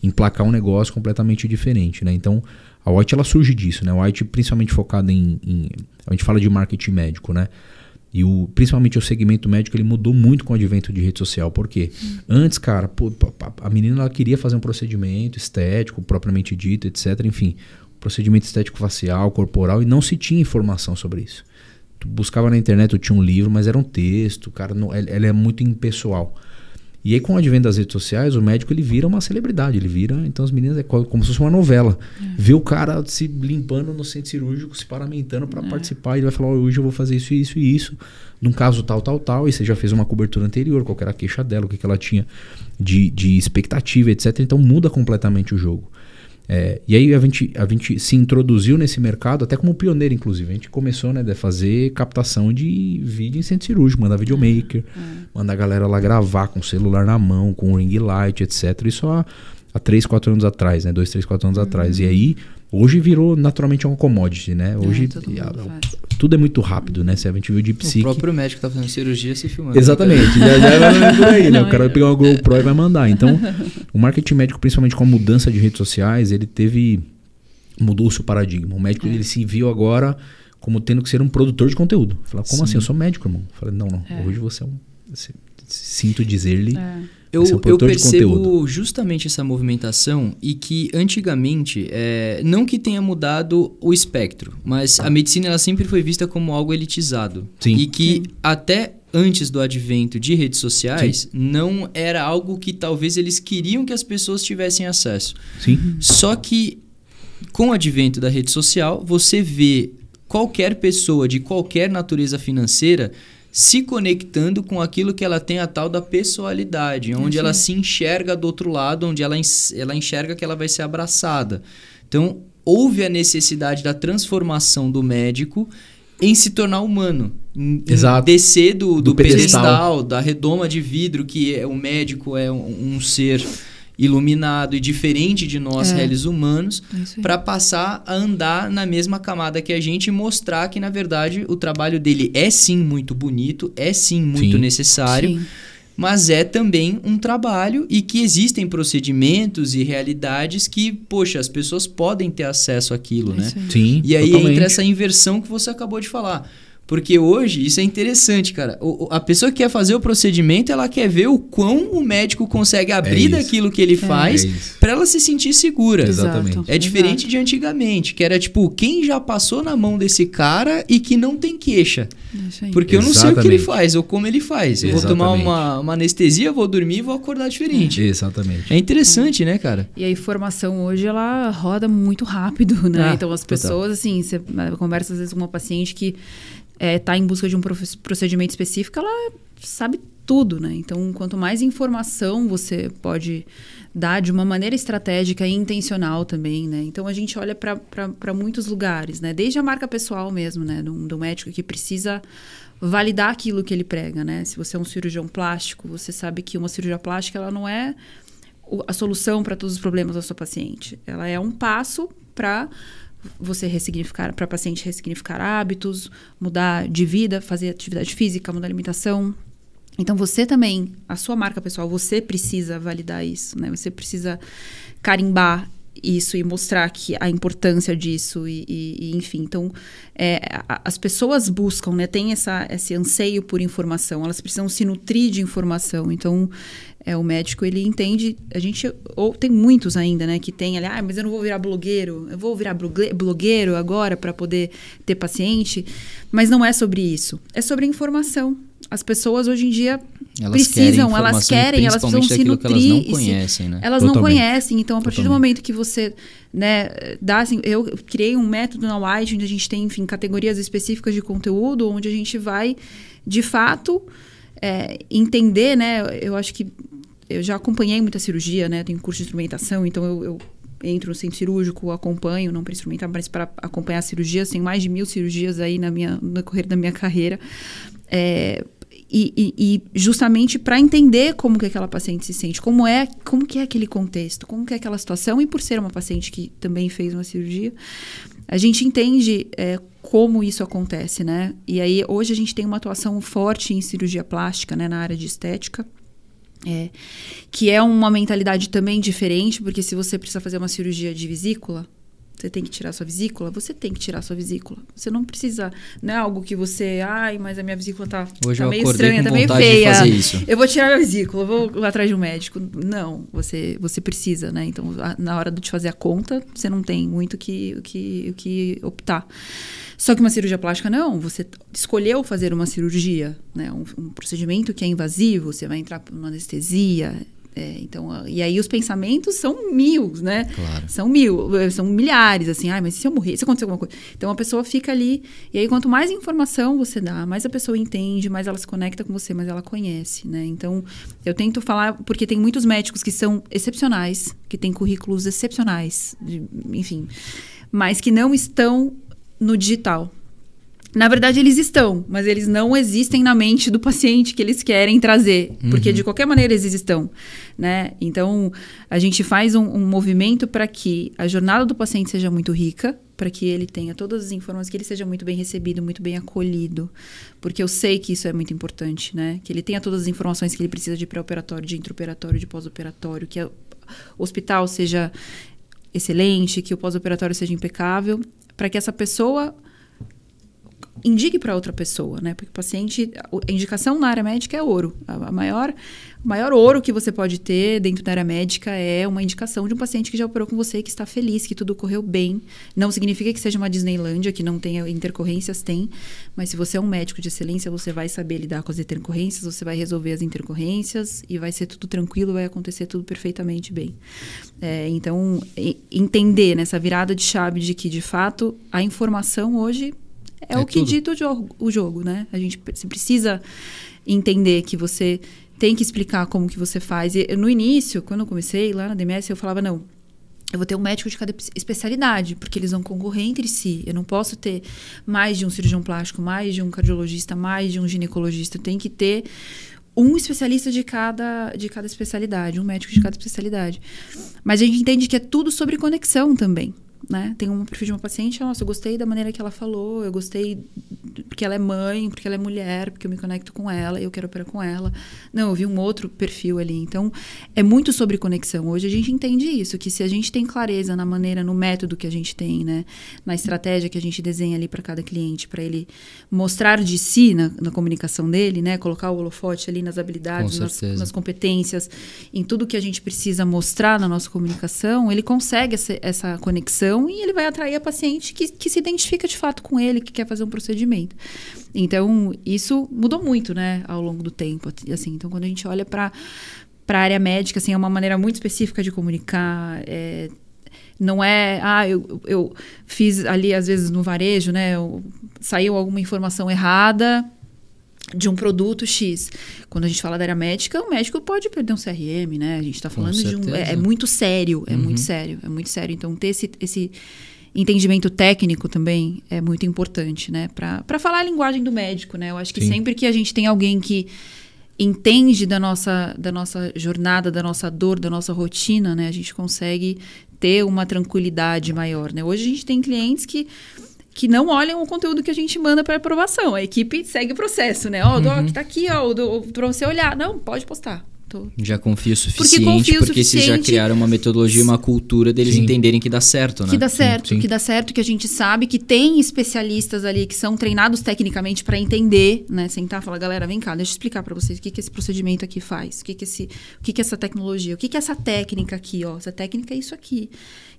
emplacar um negócio completamente diferente, né? Então, a White, ela surge disso, né? A White, principalmente focada a gente fala de marketing médico, né? E principalmente o segmento médico, ele mudou muito com o advento de rede social. Por quê? Antes, cara, a menina ela queria fazer um procedimento estético, propriamente dito, etc. Enfim, procedimento estético facial, corporal, e não se tinha informação sobre isso. Tu buscava na internet, tu tinha um livro, mas era um texto, cara, ela é muito impessoal. E aí, com o advento das redes sociais, o médico ele vira uma celebridade, então as meninas é como se fosse uma novela. Vê o cara se limpando no centro cirúrgico, se paramentando para participar, e ele vai falar, hoje eu vou fazer isso, isso e isso, num caso tal, e você já fez uma cobertura anterior, qual era a queixa dela, o que ela tinha de expectativa, etc. Então muda completamente o jogo. E aí a gente se introduziu nesse mercado até como pioneiro, inclusive. A gente começou, né, a fazer captação de vídeo em centro cirúrgico, mandar videomaker, mandar a galera lá gravar com o celular na mão, com ring light, etc. Isso há 3, 4 anos atrás, né? 2, 3, 4 anos atrás. E aí, hoje virou naturalmente uma commodity, né? Hoje tudo é muito rápido, né? Se a gente viu de psique... O próprio médico tá fazendo cirurgia se filmando. Exatamente. Já vai por aí, né? O cara vai pegar uma GoPro e vai mandar. Então, o marketing médico, principalmente com a mudança de redes sociais, mudou-se o paradigma. O médico ele se viu agora como tendo que ser um produtor de conteúdo. Falei, como assim? Eu sou médico, irmão. Falei, não. Hoje você é um... Sinto dizer-lhe... Eu percebo justamente essa movimentação e que antigamente, não que tenha mudado o espectro, mas a medicina ela sempre foi vista como algo elitizado. Sim. E que até antes do advento de redes sociais, não era algo que talvez eles queriam que as pessoas tivessem acesso. Sim. Só que com o advento da rede social, você vê qualquer pessoa de qualquer natureza financeira se conectando com aquilo que ela tem a tal da pessoalidade, onde ela se enxerga do outro lado, onde ela enxerga que ela vai ser abraçada. Então, houve a necessidade da transformação do médico em se tornar humano. Em descer do pedestal, da redoma de vidro, que o médico é um ser iluminado e diferente de nós, réis humanos, para passar a andar na mesma camada que a gente e mostrar que, na verdade, o trabalho dele é sim muito bonito, é sim muito necessário, mas é também um trabalho e que existem procedimentos e realidades que, poxa, as pessoas podem ter acesso àquilo, né? Sim, e aí totalmente. entra essa inversão que você acabou de falar. Porque hoje, isso é interessante, cara. A pessoa que quer fazer o procedimento, ela quer ver o quão o médico consegue abrir daquilo que ele faz para ela se sentir segura. Exatamente. É diferente de antigamente, que era tipo, quem já passou na mão desse cara e que não tem queixa. Porque eu não sei o que ele faz ou como ele faz. Eu vou tomar uma anestesia, vou dormir e vou acordar diferente. Exatamente. É interessante, né, cara? E a informação hoje, ela roda muito rápido, né? Então, as pessoas, assim, você conversa às vezes com uma paciente que está em busca de um procedimento específico, ela sabe tudo, né? Então, quanto mais informação você pode dar de uma maneira estratégica e intencional também, né? Então, a gente olha para muitos lugares, né? Desde a marca pessoal mesmo, né? Do médico que precisa validar aquilo que ele prega, né? Se você é um cirurgião plástico, você sabe que uma cirurgia plástica, ela não é a solução para todos os problemas da sua paciente. Ela é um passo para você ressignificar, para a paciente ressignificar hábitos, mudar de vida, fazer atividade física, mudar a alimentação. Então, você também, a sua marca pessoal, você precisa validar isso, né? Você precisa carimbar isso e mostrar que a importância disso e enfim. Então, as pessoas buscam, né? Tem esse anseio por informação, elas precisam se nutrir de informação. Então, o médico, ele entende, ou tem muitos ainda, né, que tem ali, mas eu não vou virar blogueiro, eu vou virar blogueiro agora para poder ter paciente, mas não é sobre isso, é sobre informação. As pessoas hoje em dia elas precisam se nutrir. Que elas não conhecem, né? Elas não conhecem, então a partir do momento que você, né, dá assim, eu criei um método na White, onde a gente tem, enfim, categorias específicas de conteúdo, onde a gente vai, de fato, entender, né, eu acho que eu já acompanhei muita cirurgia, né? Tenho curso de instrumentação, então eu entro no centro cirúrgico, acompanho, não para instrumentar, mas para acompanhar cirurgias. Tenho mais de 1000 cirurgias aí no decorrer da minha carreira. E justamente para entender como que aquela paciente se sente, como que é aquele contexto, como que é aquela situação. E por ser uma paciente que também fez uma cirurgia, a gente entende como isso acontece, né? E aí, hoje a gente tem uma atuação forte em cirurgia plástica, né? Na área de estética. Que é uma mentalidade também diferente, porque se você precisa fazer uma cirurgia de vesícula, você tem que tirar sua vesícula, você tem que tirar sua vesícula. Você não precisa, não é algo que você, mas a minha vesícula tá meio estranha, tá meio feia. Eu vou tirar minha vesícula, vou atrás de um médico. Não, você precisa, né? Então, na hora de fazer a conta, você não tem muito o que optar. Só que uma cirurgia plástica não, você escolheu fazer uma cirurgia, né? Um procedimento que é invasivo, você vai entrar por uma anestesia, Então, e aí os pensamentos são mil, né? Claro. São milhares, assim. Mas se eu morrer, se acontecer alguma coisa? Então, a pessoa fica ali. E aí, quanto mais informação você dá, mais a pessoa entende, mais ela se conecta com você, mais ela conhece, né? Então, eu tento falar, porque tem muitos médicos que são excepcionais, que têm currículos excepcionais, enfim, mas que não estão no digital. Na verdade, eles estão, mas eles não existem na mente do paciente que eles querem trazer. Porque, de qualquer maneira, eles estão, né? Então, a gente faz um movimento para que a jornada do paciente seja muito rica, para que ele tenha todas as informações, que ele seja muito bem recebido, muito bem acolhido. Porque eu sei que isso é muito importante, né? Que ele tenha todas as informações que ele precisa de pré-operatório, de intraoperatório, de pós-operatório, que o hospital seja excelente, que o pós-operatório seja impecável, para que essa pessoa indique para outra pessoa, né? Porque o paciente, a indicação na área médica é ouro. O maior ouro que você pode ter dentro da área médica é uma indicação de um paciente que já operou com você, que está feliz, que tudo correu bem. Não significa que seja uma Disneylândia, que não tenha intercorrências, tem. Mas se você é um médico de excelência, você vai saber lidar com as intercorrências, você vai resolver as intercorrências e vai ser tudo tranquilo, vai acontecer tudo perfeitamente bem. Então, entender nessa virada de chave de que, de fato, a informação hoje é o que dita o jogo, né? Você precisa entender que você tem que explicar como que você faz. E no início, quando eu comecei lá na DMS, eu falava, não, eu vou ter um médico de cada especialidade, porque eles vão concorrer entre si. Eu não posso ter mais de um cirurgião plástico, mais de um cardiologista, mais de um ginecologista. Eu tenho que ter um especialista de cada especialidade, um médico de cada especialidade. Mas a gente entende que é tudo sobre conexão também. Né? Tem um perfil de uma paciente, nossa, eu gostei da maneira que ela falou, eu gostei porque ela é mãe, porque ela é mulher, porque eu me conecto com ela, eu quero operar com ela. Não, eu vi um outro perfil ali. Então, é muito sobre conexão. Hoje a gente entende isso, que se a gente tem clareza na maneira, no método que a gente tem, né? Na estratégia que a gente desenha ali para cada cliente, para ele mostrar de si na comunicação dele, né? Colocar o holofote ali nas habilidades, nas competências, em tudo que a gente precisa mostrar na nossa comunicação, ele consegue essa conexão e ele vai atrair a paciente que se identifica de fato com ele, que quer fazer um procedimento. Então, isso mudou muito, né, ao longo do tempo. Assim, então, quando a gente olha para a área médica, assim, é uma maneira muito específica de comunicar. Não é, eu fiz ali, às vezes, no varejo, né, saiu alguma informação errada de um produto X. Quando a gente fala da área médica, o médico pode perder um CRM, né? A gente está falando de um... É muito sério, é muito sério. Então, ter esse entendimento técnico também é muito importante, né? Para falar a linguagem do médico, né? Eu acho que sempre que a gente tem alguém que entende da nossa jornada, da nossa dor, da nossa rotina, né? A gente consegue ter uma tranquilidade maior, né? Hoje a gente tem clientes que não olham o conteúdo que a gente manda para aprovação. A equipe segue o processo, né? Doc, tá aqui, para você olhar. Não, pode postar. Já confio o suficiente, porque vocês já criaram uma metodologia, uma cultura deles entenderem que dá certo, né? Que dá certo, que a gente sabe que tem especialistas ali que são treinados tecnicamente para entender, né? Sentar e falar, galera, vem cá, deixa eu explicar para vocês o que esse procedimento aqui faz, o que é essa tecnologia, o que é essa técnica aqui, ó. Essa técnica é isso aqui.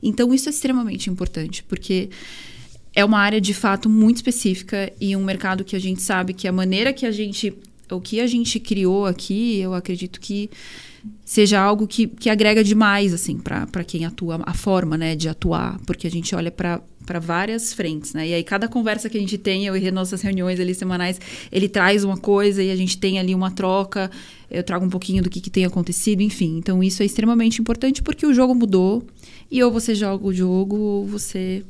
Então, isso é extremamente importante, porque é uma área, de fato, muito específica e um mercado que a gente sabe que a maneira que o que a gente criou aqui, eu acredito que seja algo que agrega demais, assim, para quem atua, a forma, né, de atuar, porque a gente olha para várias frentes, né? E aí, cada conversa que a gente tem, eu e nossas reuniões ali semanais, ele traz uma coisa e a gente tem ali uma troca, eu trago um pouquinho do que tem acontecido, enfim. Então, isso é extremamente importante porque o jogo mudou e ou você joga o jogo ou você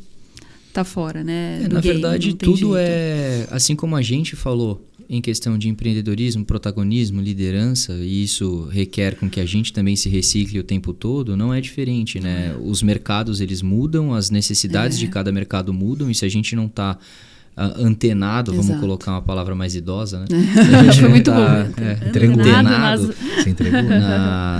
tá fora, né? Na verdade, tudo é... Assim como a gente falou em questão de empreendedorismo, protagonismo, liderança, e isso requer com que a gente também se recicle o tempo todo, não é diferente, né? Os mercados, eles mudam, as necessidades de cada mercado mudam, e se a gente não tá antenado, vamos colocar uma palavra mais idosa, né? Foi muito bom. Antenado, se entregou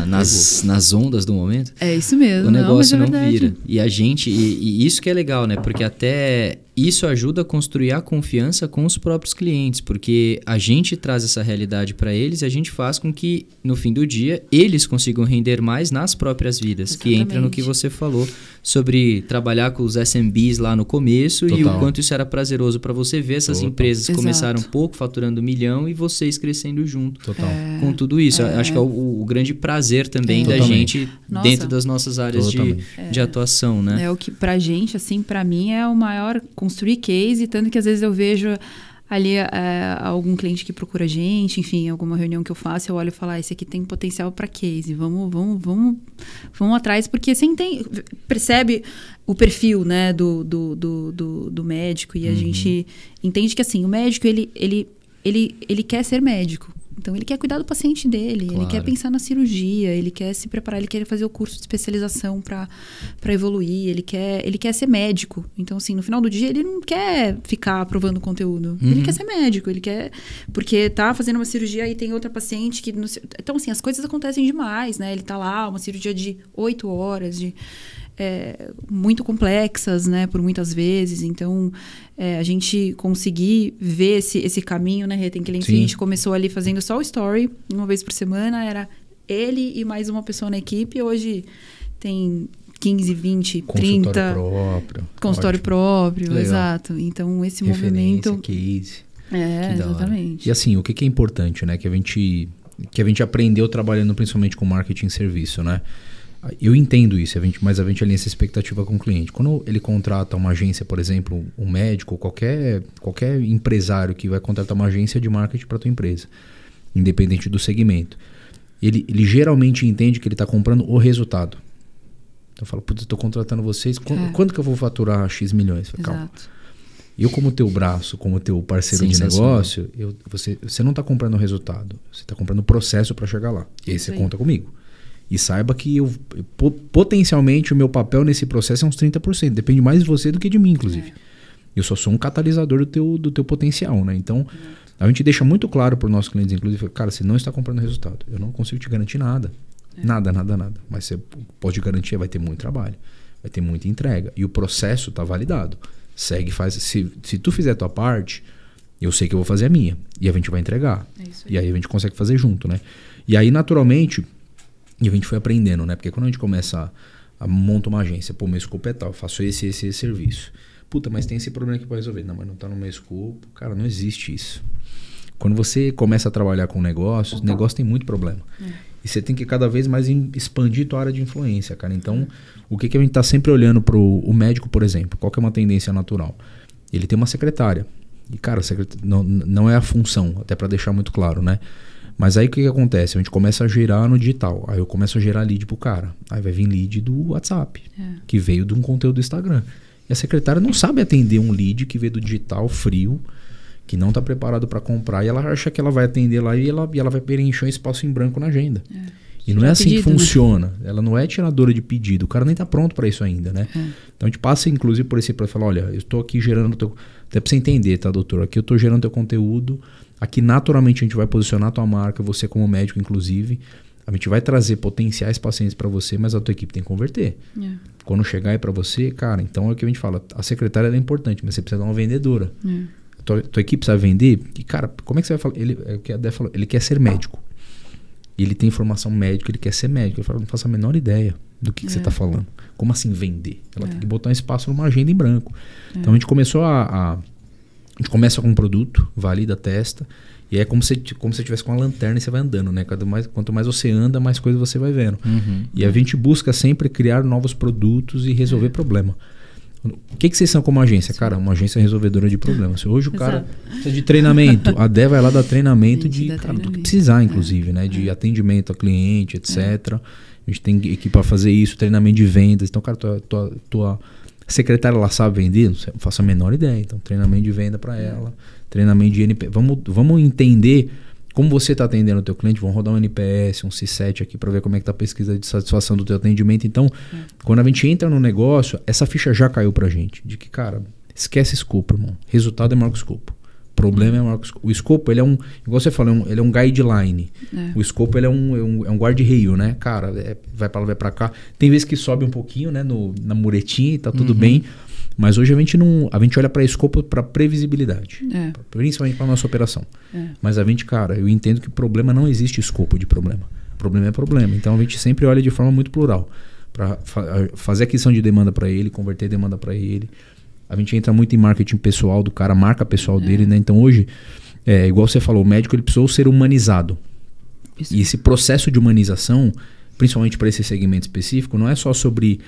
nas ondas do momento. É isso mesmo. O negócio não vira. E a gente, e isso que é legal, né? Porque até isso ajuda a construir a confiança com os próprios clientes, porque a gente traz essa realidade para eles e a gente faz com que, no fim do dia, eles consigam render mais nas próprias vidas. Exatamente. Que entra no que você falou sobre trabalhar com os SMBs lá no começo. Total. E o quanto isso era prazeroso para você ver essas empresas que começaram pouco, faturando 1 milhão e vocês crescendo junto. Total. Com tudo isso. Acho que é o grande prazer também da gente dentro das nossas áreas de atuação, né? É o que pra gente, assim, pra mim é o maior construir case, tanto que às vezes eu vejo ali algum cliente que procura a gente, enfim, alguma reunião que eu faço, eu olho e falo, esse aqui tem potencial para case, vamos atrás, porque você percebe o perfil, né, do médico, e a gente entende que, assim, o médico, ele quer ser médico. Então, ele quer cuidar do paciente dele, ele quer pensar na cirurgia, ele quer se preparar, ele quer fazer o curso de especialização para evoluir, ele quer ser médico. Então, assim, no final do dia, ele não quer ficar aprovando conteúdo. Ele quer ser médico, ele quer... Porque tá fazendo uma cirurgia e tem outra paciente que... Então, assim, as coisas acontecem demais, né? Ele tá lá, uma cirurgia de 8 horas, muito complexas, né, por muitas vezes. Então, a gente conseguir ver esse caminho, né, tem clientes que a gente começou ali fazendo só o story, uma vez por semana, era ele e mais uma pessoa na equipe. Hoje tem 15, 20, 30... Consultório próprio, Legal. Exato. Então, esse movimento... Case. Exatamente. E assim, o que é importante, né, que a gente aprendeu trabalhando principalmente com marketing e serviço, né? Eu entendo isso, mas a gente alinha essa expectativa com o cliente. Quando ele contrata uma agência, por exemplo, um médico, qualquer empresário que vai contratar uma agência de marketing para a tua empresa, independente do segmento, ele geralmente entende que ele está comprando o resultado. Então eu falo, putz, eu estou contratando vocês, quando que eu vou faturar X milhões? Falo, calma. Eu, como teu braço, como teu parceiro de negócio, você não está comprando o resultado, você está comprando o processo para chegar lá. E aí você conta comigo. E saiba que potencialmente o meu papel nesse processo é uns 30%. Depende mais de você do que de mim, inclusive. Eu só sou um catalisador do teu potencial, né? Então, a gente deixa muito claro para os nossos clientes, inclusive, cara, você não está comprando resultado. Eu não consigo te garantir nada. Nada. Mas você pode garantir, vai ter muito trabalho. Vai ter muita entrega. E o processo está validado. Segue, faz. Se tu fizer a tua parte, eu sei que eu vou fazer a minha. E a gente vai entregar. E aí a gente consegue fazer junto, né? E aí, naturalmente... E a gente foi aprendendo, né? Porque quando a gente começa a montar uma agência, pô, meu escopo é tal, eu faço esse serviço. Puta, mas tem esse problema aqui pra resolver. Não, mas não tá no meu escopo. Cara, não existe isso. Quando você começa a trabalhar com negócios, negócio tem muito problema. E você tem que cada vez mais expandir tua área de influência, cara. Então, o que a gente tá sempre olhando o médico, por exemplo? Qual que é uma tendência natural? Ele tem uma secretária. E, cara, não é a função, até pra deixar muito claro, né? Mas aí o que acontece? A gente começa a gerar no digital. Aí eu começo a gerar lead pro cara. Aí vai vir lead do WhatsApp, que veio de um conteúdo do Instagram. E a secretária não sabe atender um lead que veio do digital frio, que não está preparado para comprar. E ela acha que ela vai atender lá e ela vai preencher um espaço em branco na agenda. E não é assim que funciona. Né? Ela não é tiradora de pedido. O cara nem está pronto para isso ainda, né? Então a gente passa, inclusive, por esse para falar, olha, eu estou aqui gerando teu... Até para você entender, tá, doutor? Aqui eu estou gerando teu conteúdo. Aqui, naturalmente, a gente vai posicionar a tua marca, você como médico, inclusive. A gente vai trazer potenciais pacientes para você, mas a tua equipe tem que converter. Quando chegar aí para você, cara, então é o que a gente fala. A secretária é importante, mas você precisa dar uma vendedora. A tua equipe sabe vender. E, cara, como é que você vai falar? Ele quer ser médico. Ele tem formação médica, ele quer ser médico. Eu falo, não faço a menor ideia do que você está falando. Como assim vender? Ela tem que botar um espaço numa agenda em branco. Então, a gente começou a gente começa com um produto, valida, testa, e é como se você estivesse com uma lanterna e você vai andando, né? Quanto mais você anda, mais coisas você vai vendo. E a gente busca sempre criar novos produtos e resolver problema. O que vocês são como agência? Cara, uma agência resolvedora de problemas. Hoje o cara precisa de treinamento. A Dé vai lá dar treinamento do que precisar, inclusive, né? De atendimento a cliente, etc. A gente tem equipe para fazer isso, treinamento de vendas. Então, cara, tua secretária, ela sabe vender? Não faço a menor ideia. Então, treinamento de venda para ela, treinamento de NPS. Vamos entender como você está atendendo o teu cliente. Vamos rodar um NPS, um C7 aqui para ver como é que está a pesquisa de satisfação do teu atendimento. Então, quando a gente entra no negócio, essa ficha já caiu para a gente. De que, cara, esquece escopo, irmão. Resultado é maior que escopo. Problema é maior que escopo. O escopo, ele é um, igual você falou, ele é um guideline. O escopo, ele é um guarda-reio, né? Cara, vai para lá, vai para cá. Tem vezes que sobe um pouquinho, né? Na muretinha e tá tudo bem. Mas hoje a gente olha para escopo, para previsibilidade. Principalmente para nossa operação. Mas a gente, cara, eu entendo que problema não existe escopo de problema. Problema é problema. Então a gente sempre olha de forma muito plural. Para fazer aquisição de demanda para ele, converter demanda para ele. A gente entra muito em marketing pessoal do cara, marca pessoal dele, né? Então hoje, igual você falou, o médico ele precisou ser humanizado. Isso. E esse processo de humanização, principalmente para esse segmento específico, não é só sobre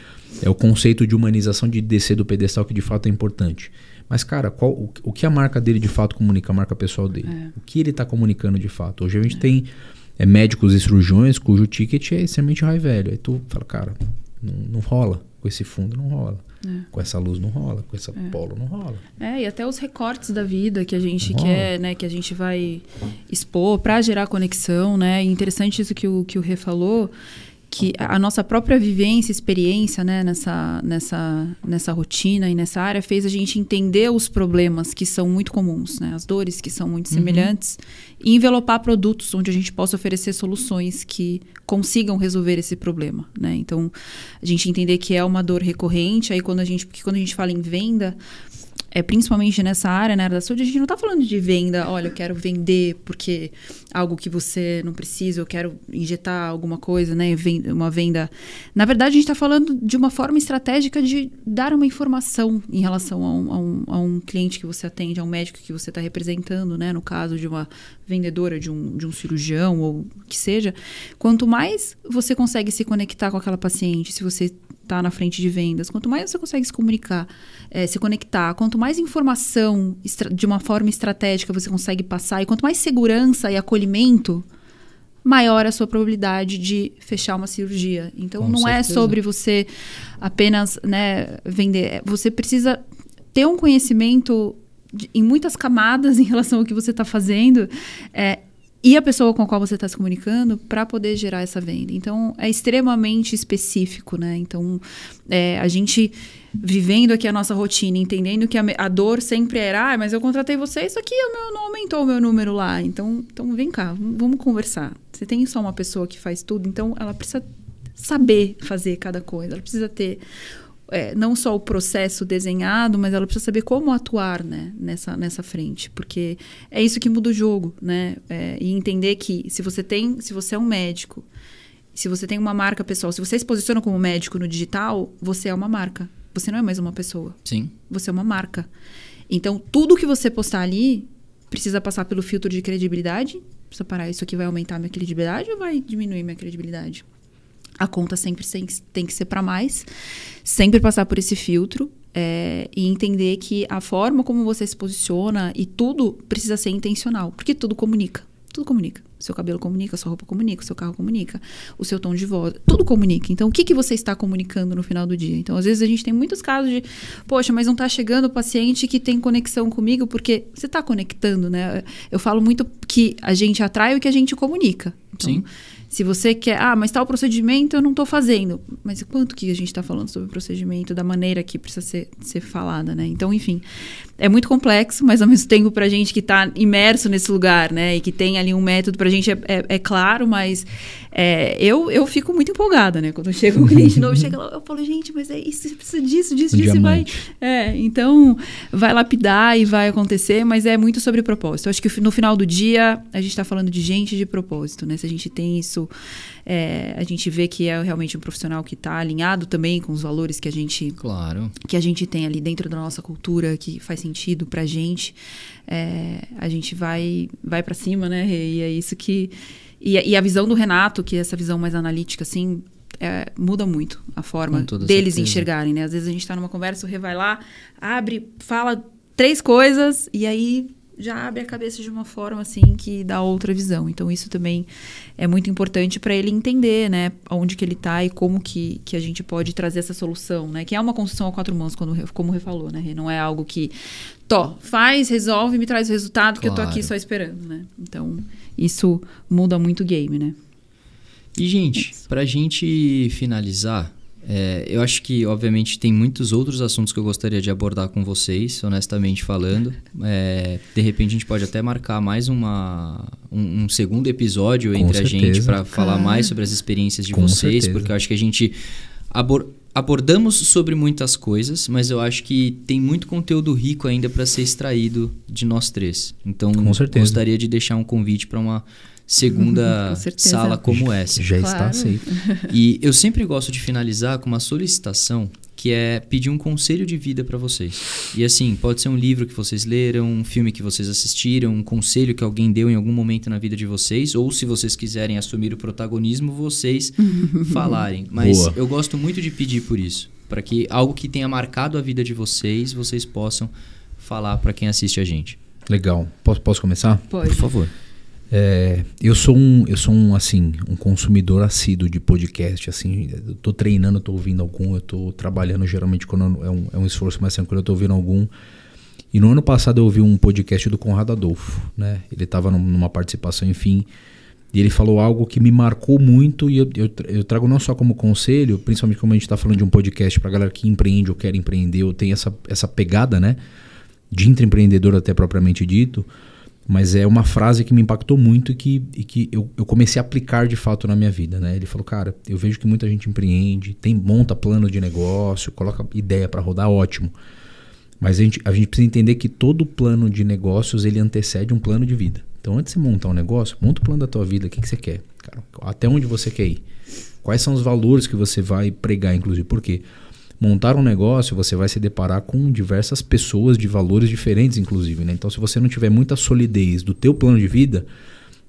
o conceito de humanização de descer do pedestal, que de fato é importante. Mas, cara, o que a marca dele de fato comunica, a marca pessoal dele? O que ele está comunicando de fato? Hoje a gente tem médicos e cirurgiões cujo ticket é extremamente high value. Aí tu fala, cara, não rola. Com esse fundo não rola. Com essa luz não rola. Com essa polo não rola. E até os recortes da vida que a gente quer, né? Que a gente vai expor para gerar conexão, né? E interessante isso que o Rê falou, que a nossa própria vivência, experiência, né, nessa rotina e nessa área fez a gente entender os problemas que são muito comuns, né, as dores que são muito semelhantes, e envelopar produtos onde a gente possa oferecer soluções que consigam resolver esse problema, né? Então, a gente entender que é uma dor recorrente, aí quando a gente fala em venda, principalmente nessa área, na área da saúde, a gente não está falando de venda, olha, eu quero vender porque algo que você não precisa, eu quero injetar alguma coisa, né? Uma venda. Na verdade, a gente está falando de uma forma estratégica de dar uma informação em relação a um cliente que você atende, a um médico que você está representando, né? No caso de uma vendedora, de um cirurgião ou o que seja. Quanto mais você consegue se conectar com aquela paciente, se você está na frente de vendas, quanto mais você consegue se comunicar, se conectar, quanto mais informação de uma forma estratégica você consegue passar, e quanto mais segurança e acolhimento, maior a sua probabilidade de fechar uma cirurgia. Então, não é sobre você apenas, né, vender. Você precisa ter um conhecimento em muitas camadas em relação ao que você está fazendo, e a pessoa com a qual você está se comunicando para poder gerar essa venda. Então, é extremamente específico, né? Então, a gente vivendo aqui a nossa rotina, entendendo que a dor sempre era, mas eu contratei você, isso aqui não aumentou o meu número lá. Então vem cá, vamos conversar. Você tem só uma pessoa que faz tudo, então ela precisa saber fazer cada coisa. Ela precisa ter não só o processo desenhado, mas ela precisa saber como atuar, né, nessa frente, porque é isso que muda o jogo, né? E entender que se você é um médico, se você tem uma marca pessoal, se você se posiciona como médico no digital, você é uma marca. Você não é mais uma pessoa. Sim. Você é uma marca. Então, tudo que você postar ali precisa passar pelo filtro de credibilidade. Precisa parar, isso aqui vai aumentar minha credibilidade ou vai diminuir minha credibilidade? A conta sempre tem que ser para mais, sempre passar por esse filtro, e entender que a forma como você se posiciona e tudo precisa ser intencional, porque tudo comunica. Tudo comunica. Seu cabelo comunica, sua roupa comunica, seu carro comunica, o seu tom de voz, tudo comunica. Então, o que você está comunicando no final do dia? Então, às vezes a gente tem muitos casos de, poxa, mas não está chegando o paciente que tem conexão comigo, porque você está conectando, né? Eu falo muito que a gente atrai o que a gente comunica. Então, sim. Se você quer, mas tal procedimento eu não estou fazendo. Mas quanto que a gente está falando sobre o procedimento, da maneira que precisa ser falada, né? Então, enfim, é muito complexo, mas ao mesmo tempo pra gente que está imerso nesse lugar, né? E que tem ali um método, pra gente é claro, mas eu fico muito empolgada, né? Quando chega um cliente novo, chega lá, eu falo, gente, mas é isso, você precisa disso, e vai... Então, vai lapidar e vai acontecer, mas é muito sobre propósito. Eu acho que no final do dia, a gente está falando de gente de propósito, né? Se a gente tem isso, a gente vê que é realmente um profissional que está alinhado também com os valores que a gente tem ali dentro da nossa cultura, que faz sentido pra gente, a gente vai para cima, né? E é isso que... E a visão do Renato, que é essa visão mais analítica, assim, muda muito a forma deles enxergarem, né? Às vezes a gente está numa conversa, o Rê vai lá, abre, fala 3 coisas, e aí já abre a cabeça de uma forma, assim, que dá outra visão. Então, isso também é muito importante para ele entender, né? Onde que ele está e como que a gente pode trazer essa solução, né? Que é uma construção a 4 mãos, como o Rê falou, né, Rê? Não é algo que, faz, resolve, me traz o resultado, que eu tô aqui só esperando, né? Então, isso muda muito o game, né? E, gente, pra gente finalizar, eu acho que, obviamente, tem muitos outros assuntos que eu gostaria de abordar com vocês, honestamente falando. De repente, a gente pode até marcar mais um segundo episódio entre a gente para falar mais sobre as experiências de vocês, porque eu acho que a gente abordamos sobre muitas coisas, mas eu acho que tem muito conteúdo rico ainda para ser extraído de nós três. Então, gostaria de deixar um convite para uma segunda sala como essa. Já está aceito. E eu sempre gosto de finalizar com uma solicitação, que é pedir um conselho de vida para vocês. E assim, pode ser um livro que vocês leram, um filme que vocês assistiram, um conselho que alguém deu em algum momento na vida de vocês, ou se vocês quiserem assumir o protagonismo, vocês falarem. Mas eu gosto muito de pedir por isso, para que algo que tenha marcado a vida de vocês, vocês possam falar para quem assiste a gente. Legal. Posso começar? Pode. Por favor. Eu sou um consumidor assíduo de podcast, assim, eu tô treinando, eu tô ouvindo algum, eu tô trabalhando geralmente quando é um esforço mais tranquilo, eu tô ouvindo algum. E no ano passado eu ouvi um podcast do Conrado Adolfo, né? Ele tava numa participação, enfim, e ele falou algo que me marcou muito e eu trago não só como conselho, principalmente como a gente tá falando de um podcast pra galera que empreende ou quer empreender ou tem essa pegada, né? De intraempreendedor até propriamente dito. Mas é uma frase que me impactou muito e que eu comecei a aplicar de fato na minha vida, né? Ele falou, cara, eu vejo que muita gente empreende, monta plano de negócio, coloca ideia para rodar, ótimo. Mas a gente precisa entender que todo plano de negócios, ele antecede um plano de vida. Então, antes de você montar um negócio, monta o plano da tua vida, o que você quer? Cara, até onde você quer ir? Quais são os valores que você vai pregar, inclusive? Por quê? Montar um negócio, você vai se deparar com diversas pessoas de valores diferentes, inclusive, né? Então, se você não tiver muita solidez do teu plano de vida,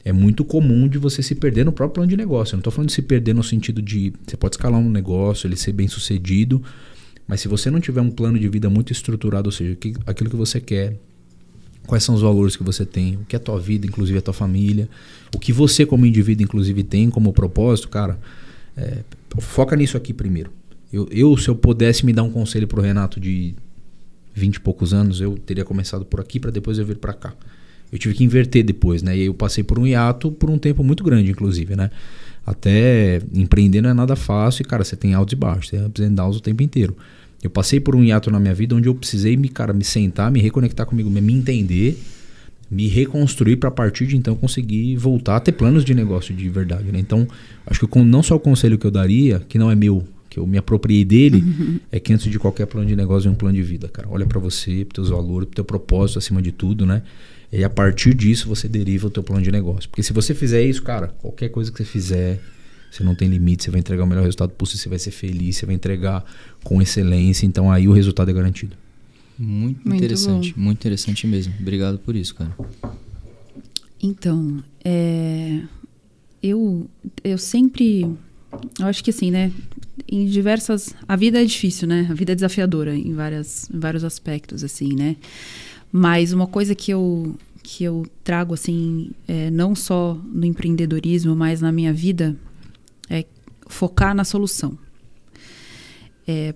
é muito comum de você se perder no próprio plano de negócio. Eu não estou falando de se perder no sentido de você pode escalar um negócio, ele ser bem sucedido, mas se você não tiver um plano de vida muito estruturado, ou seja, aquilo que você quer, quais são os valores que você tem, o que é a tua vida, inclusive a tua família, o que você como indivíduo, inclusive, tem como propósito, cara, foca nisso aqui primeiro. Se eu pudesse me dar um conselho pro Renato de 20 e poucos anos, eu teria começado por aqui para depois eu vir para cá. Eu tive que inverter depois, né? E aí eu passei por um hiato por um tempo muito grande, inclusive, né? Até empreender não é nada fácil e, cara, você tem altos e baixos, tem ups and downs o tempo inteiro. Eu passei por um hiato na minha vida onde eu precisei me sentar, me reconectar comigo, me entender, me reconstruir para a partir de então conseguir voltar a ter planos de negócio de verdade, né? Então, acho que não só o conselho que eu daria, que não é meu, que eu me apropriei dele, é que antes de qualquer plano de negócio é um plano de vida, cara. Olha para você, para teus valores, para teu propósito acima de tudo, né? E a partir disso você deriva o teu plano de negócio. Porque se você fizer isso, cara, qualquer coisa que você fizer, você não tem limite, você vai entregar o melhor resultado possível, você vai ser feliz, você vai entregar com excelência, então aí o resultado é garantido. Muito interessante, bom. Muito interessante mesmo. Obrigado por isso, cara. Então, eu sempre... Eu acho que assim, né? Em diversas... A vida é difícil, né? A vida é desafiadora em vários aspectos, assim, né? Mas uma coisa que eu trago, assim, não só no empreendedorismo, mas na minha vida, é focar na solução.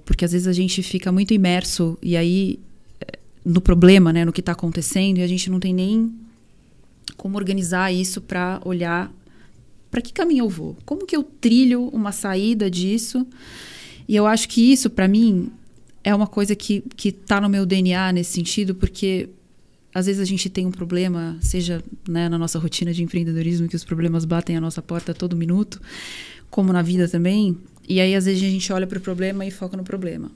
Porque às vezes a gente fica muito imerso e aí no problema, né? No que está acontecendo, e a gente não tem nem como organizar isso para olhar para que caminho eu vou? Como que eu trilho uma saída disso? E eu acho que isso, para mim, é uma coisa que tá no meu DNA nesse sentido, porque às vezes a gente tem um problema, seja, né, na nossa rotina de empreendedorismo, que os problemas batem a nossa porta a todo minuto, como na vida também, e aí às vezes a gente olha para o problema e foca no problema.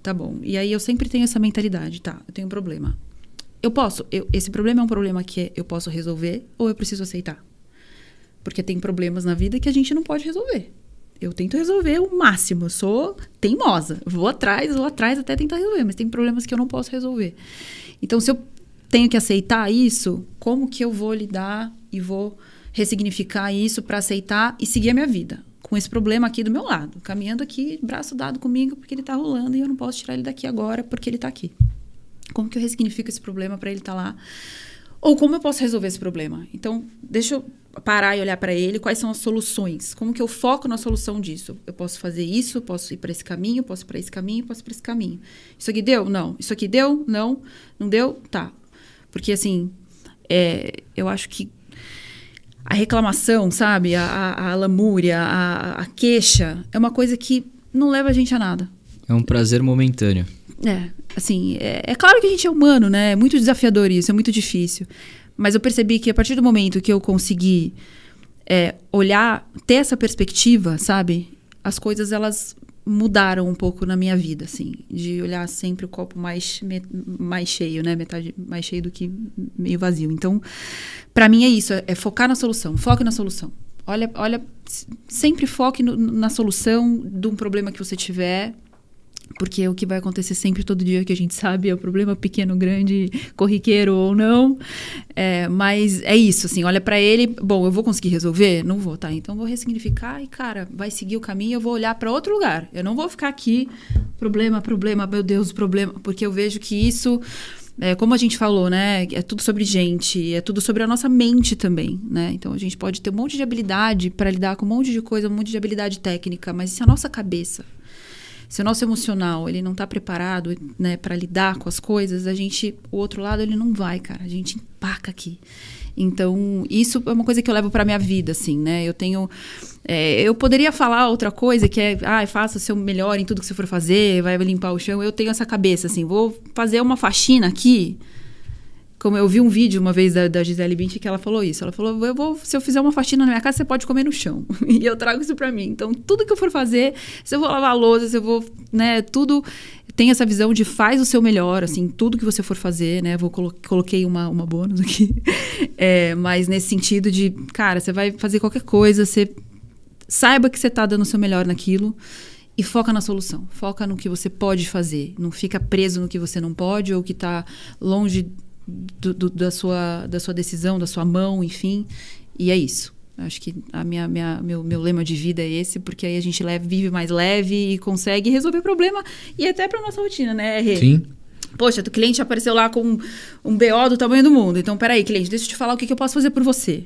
Tá bom. E aí eu sempre tenho essa mentalidade, tá, eu tenho um problema. Esse problema é um problema que eu posso resolver ou eu preciso aceitar? Porque tem problemas na vida que a gente não pode resolver. Eu tento resolver o máximo. Eu sou teimosa. Vou atrás até tentar resolver. Mas tem problemas que eu não posso resolver. Então, se eu tenho que aceitar isso, como que eu vou lidar e vou ressignificar isso para aceitar e seguir a minha vida? Com esse problema aqui do meu lado. Caminhando aqui, braço dado comigo, porque ele tá rolando e eu não posso tirar ele daqui agora porque ele tá aqui. Como que eu ressignifico esse problema para ele estar lá? Ou como eu posso resolver esse problema? Então, deixa eu parar e olhar para ele, quais são as soluções? Como que eu foco na solução disso? Eu posso fazer isso, posso ir para esse caminho, posso ir para esse caminho, posso ir para esse caminho. Isso aqui deu? Não. Isso aqui deu? Não. Não deu? Tá. Porque, assim, eu acho que a reclamação, sabe? A lamúria, a queixa, é uma coisa que não leva a gente a nada. É um prazer momentâneo. Assim, é claro que a gente é humano, né? É muito desafiador isso, é muito difícil. Mas eu percebi que a partir do momento que eu consegui olhar, ter essa perspectiva, sabe? As coisas, elas mudaram um pouco na minha vida, assim, de olhar sempre o copo mais cheio, né? Metade mais cheio do que meio vazio. Então, para mim é isso, é focar na solução, foque na solução. Olha, sempre foque na solução de um problema que você tiver, porque o que vai acontecer sempre, todo dia, que a gente sabe, é o problema pequeno, grande, corriqueiro ou não. Mas é isso, assim, olha pra ele, bom, eu vou conseguir resolver? Não vou, tá? Então eu vou ressignificar e, cara, vai seguir o caminho, eu vou olhar pra outro lugar. Eu não vou ficar aqui, problema, meu Deus, problema, porque eu vejo que isso... como a gente falou, né? É tudo sobre gente, é tudo sobre a nossa mente também, né? Então a gente pode ter um monte de habilidade para lidar com um monte de coisa, um monte de habilidade técnica, mas se a nossa cabeça, se o nosso emocional, ele não tá preparado, né, para lidar com as coisas, o outro lado, ele não vai, cara. A gente empaca aqui. Então, isso é uma coisa que eu levo pra minha vida, assim, né? Eu poderia falar outra coisa, que faça o seu melhor em tudo que você for fazer, vai limpar o chão. Eu tenho essa cabeça, assim, vou fazer uma faxina aqui. Como eu vi um vídeo uma vez da Gisele Bündchen que ela falou isso. Ela falou, se eu fizer uma faxina na minha casa, você pode comer no chão. E eu trago isso pra mim. Então, tudo que eu for fazer, se eu vou lavar a louça, se eu vou, né, tudo... Tem essa visão de faz o seu melhor, assim, tudo que você for fazer, né? Coloquei uma bônus aqui. Mas nesse sentido de, cara, você vai fazer qualquer coisa, você saiba que você tá dando o seu melhor naquilo e foca na solução. Foca no que você pode fazer. Não fica preso no que você não pode ou que tá longe da sua decisão, da sua mão, enfim. E é isso. Acho que meu lema de vida é esse, porque aí a gente vive mais leve e consegue resolver problema e até pra nossa rotina, né, Rê? Sim. Poxa, o cliente apareceu lá com um BO do tamanho do mundo. Então, peraí, cliente, deixa eu te falar o que eu posso fazer por você.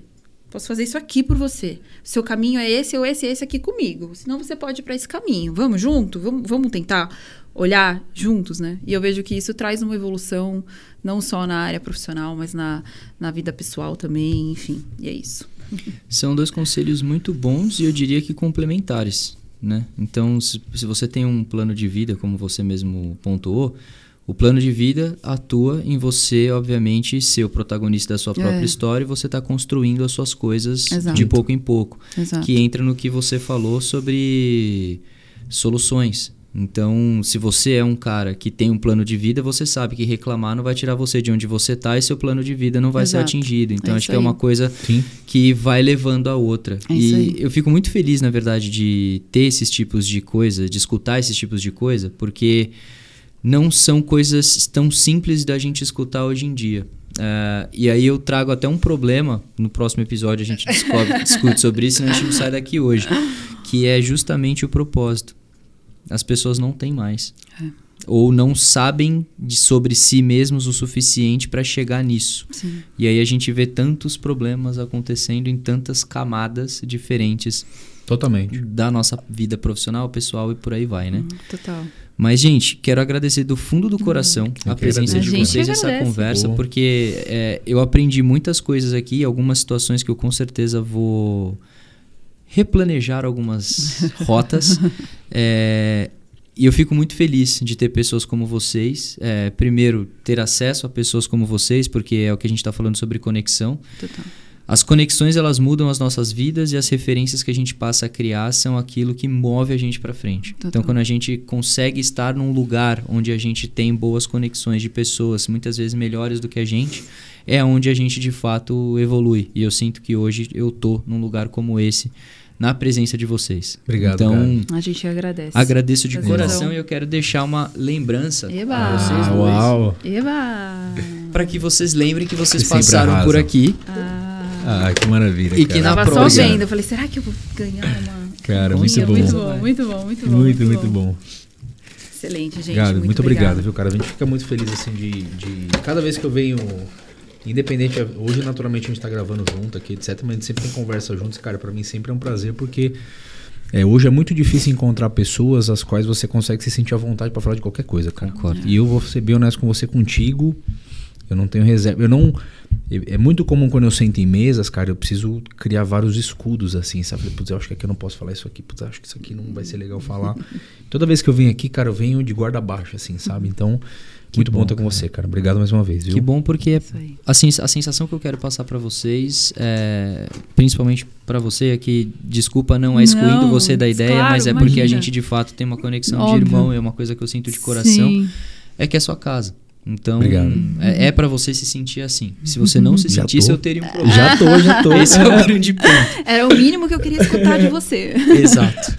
Posso fazer isso aqui por você. Seu caminho é esse ou esse aqui comigo. Senão você pode ir pra esse caminho. Vamos junto? Vamos tentar olhar juntos, né? E eu vejo que isso traz uma evolução, não só na área profissional, mas na vida pessoal também, enfim. E é isso. São 2 conselhos muito bons e eu diria que complementares, né? Então, se você tem um plano de vida, como você mesmo pontuou, o plano de vida atua em você, obviamente, ser o protagonista da sua própria história e você está construindo as suas coisas de pouco em pouco. Exato. Que entra no que você falou sobre soluções. Então, se você é um cara que tem um plano de vida, você sabe que reclamar não vai tirar você de onde você está e seu plano de vida não vai ser atingido. Então, acho que é uma coisa que vai levando a outra. E eu fico muito feliz, na verdade, de ter esses tipos de coisa, de escutar esses tipos de coisa, porque não são coisas tão simples da gente escutar hoje em dia. E aí eu trago até um problema, no próximo episódio a gente discute sobre isso, senão a gente não sai daqui hoje, que é justamente o propósito. As pessoas não têm mais. Ou não sabem sobre si mesmos o suficiente para chegar nisso. Sim. E aí a gente vê tantos problemas acontecendo em tantas camadas diferentes. Totalmente. Da nossa vida profissional, pessoal e por aí vai, né? Total. Mas, gente, quero agradecer do fundo do coração a presença de vocês nessa conversa, porque eu aprendi muitas coisas aqui, algumas situações que eu com certeza vou replanejar algumas rotas. E eu fico muito feliz de ter pessoas como vocês. Primeiro, ter acesso a pessoas como vocês, porque é o que a gente está falando sobre conexão. Total. As conexões, elas mudam as nossas vidas e as referências que a gente passa a criar são aquilo que move a gente para frente. Total. Então, quando a gente consegue estar num lugar onde a gente tem boas conexões de pessoas, muitas vezes melhores do que a gente, é onde a gente, de fato, evolui. E eu sinto que hoje eu tô num lugar como esse, na presença de vocês. Obrigado, então, a gente agradece. Agradeço de coração e eu quero deixar uma lembrança para vocês dois. Uau! Para que vocês lembrem que vocês passaram por aqui. Que maravilha, e que na tava próxima... só vendo, eu falei, será que eu vou ganhar uma... Cara, muito bom. Muito bom. Excelente, gente. Obrigado, muito obrigado, viu, cara? A gente fica muito feliz, assim, de... Cada vez que eu venho... Independente... Hoje, naturalmente, a gente tá gravando junto aqui, etc. Mas a gente sempre tem conversa juntos. Cara, pra mim sempre é um prazer, porque... hoje é muito difícil encontrar pessoas às quais você consegue se sentir à vontade pra falar de qualquer coisa, cara. Concordo. E eu vou ser bem honesto com você, contigo. Eu não tenho reserva. É muito comum quando eu sento em mesas, cara, eu preciso criar vários escudos, assim, sabe? Putz, eu acho que aqui eu não posso falar isso aqui. Putz, eu acho que isso aqui não vai ser legal falar. Toda vez que eu venho aqui, cara, eu venho de guarda baixa, assim, sabe? Então, Muito bom estar com você, cara. Obrigado mais uma vez, viu? Que bom, porque a sensação que eu quero passar para vocês, principalmente para você, é que, desculpa não excluindo você da ideia, claro, mas porque a gente de fato tem uma conexão de irmão, é uma coisa que eu sinto de coração, é que é sua casa. Então, é para você se sentir assim. Se você não se sentisse, eu teria um problema. Já tô. Esse é o grande ponto. Era o mínimo que eu queria escutar de você. Exato.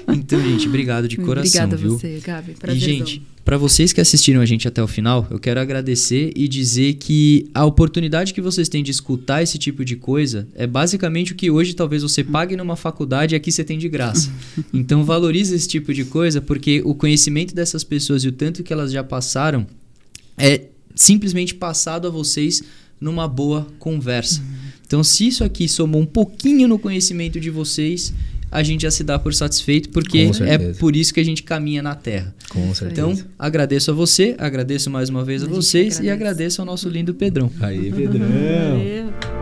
Então, gente, obrigado de coração. Obrigada viu? a você, Gabi. Prazerzão. E, gente, para vocês que assistiram a gente até o final, eu quero agradecer e dizer que a oportunidade que vocês têm de escutar esse tipo de coisa é basicamente o que hoje talvez você pague numa faculdade e aqui você tem de graça. Então, valorize esse tipo de coisa, porque o conhecimento dessas pessoas e o tanto que elas já passaram é simplesmente passado a vocês numa boa conversa. Então, se isso aqui somou um pouquinho no conhecimento de vocês, a gente já se dá por satisfeito, porque é por isso que a gente caminha na Terra. Com certeza. Então, agradeço a você, agradeço mais uma vez a vocês e agradeço ao nosso lindo Pedrão. Aí, Pedrão. Valeu.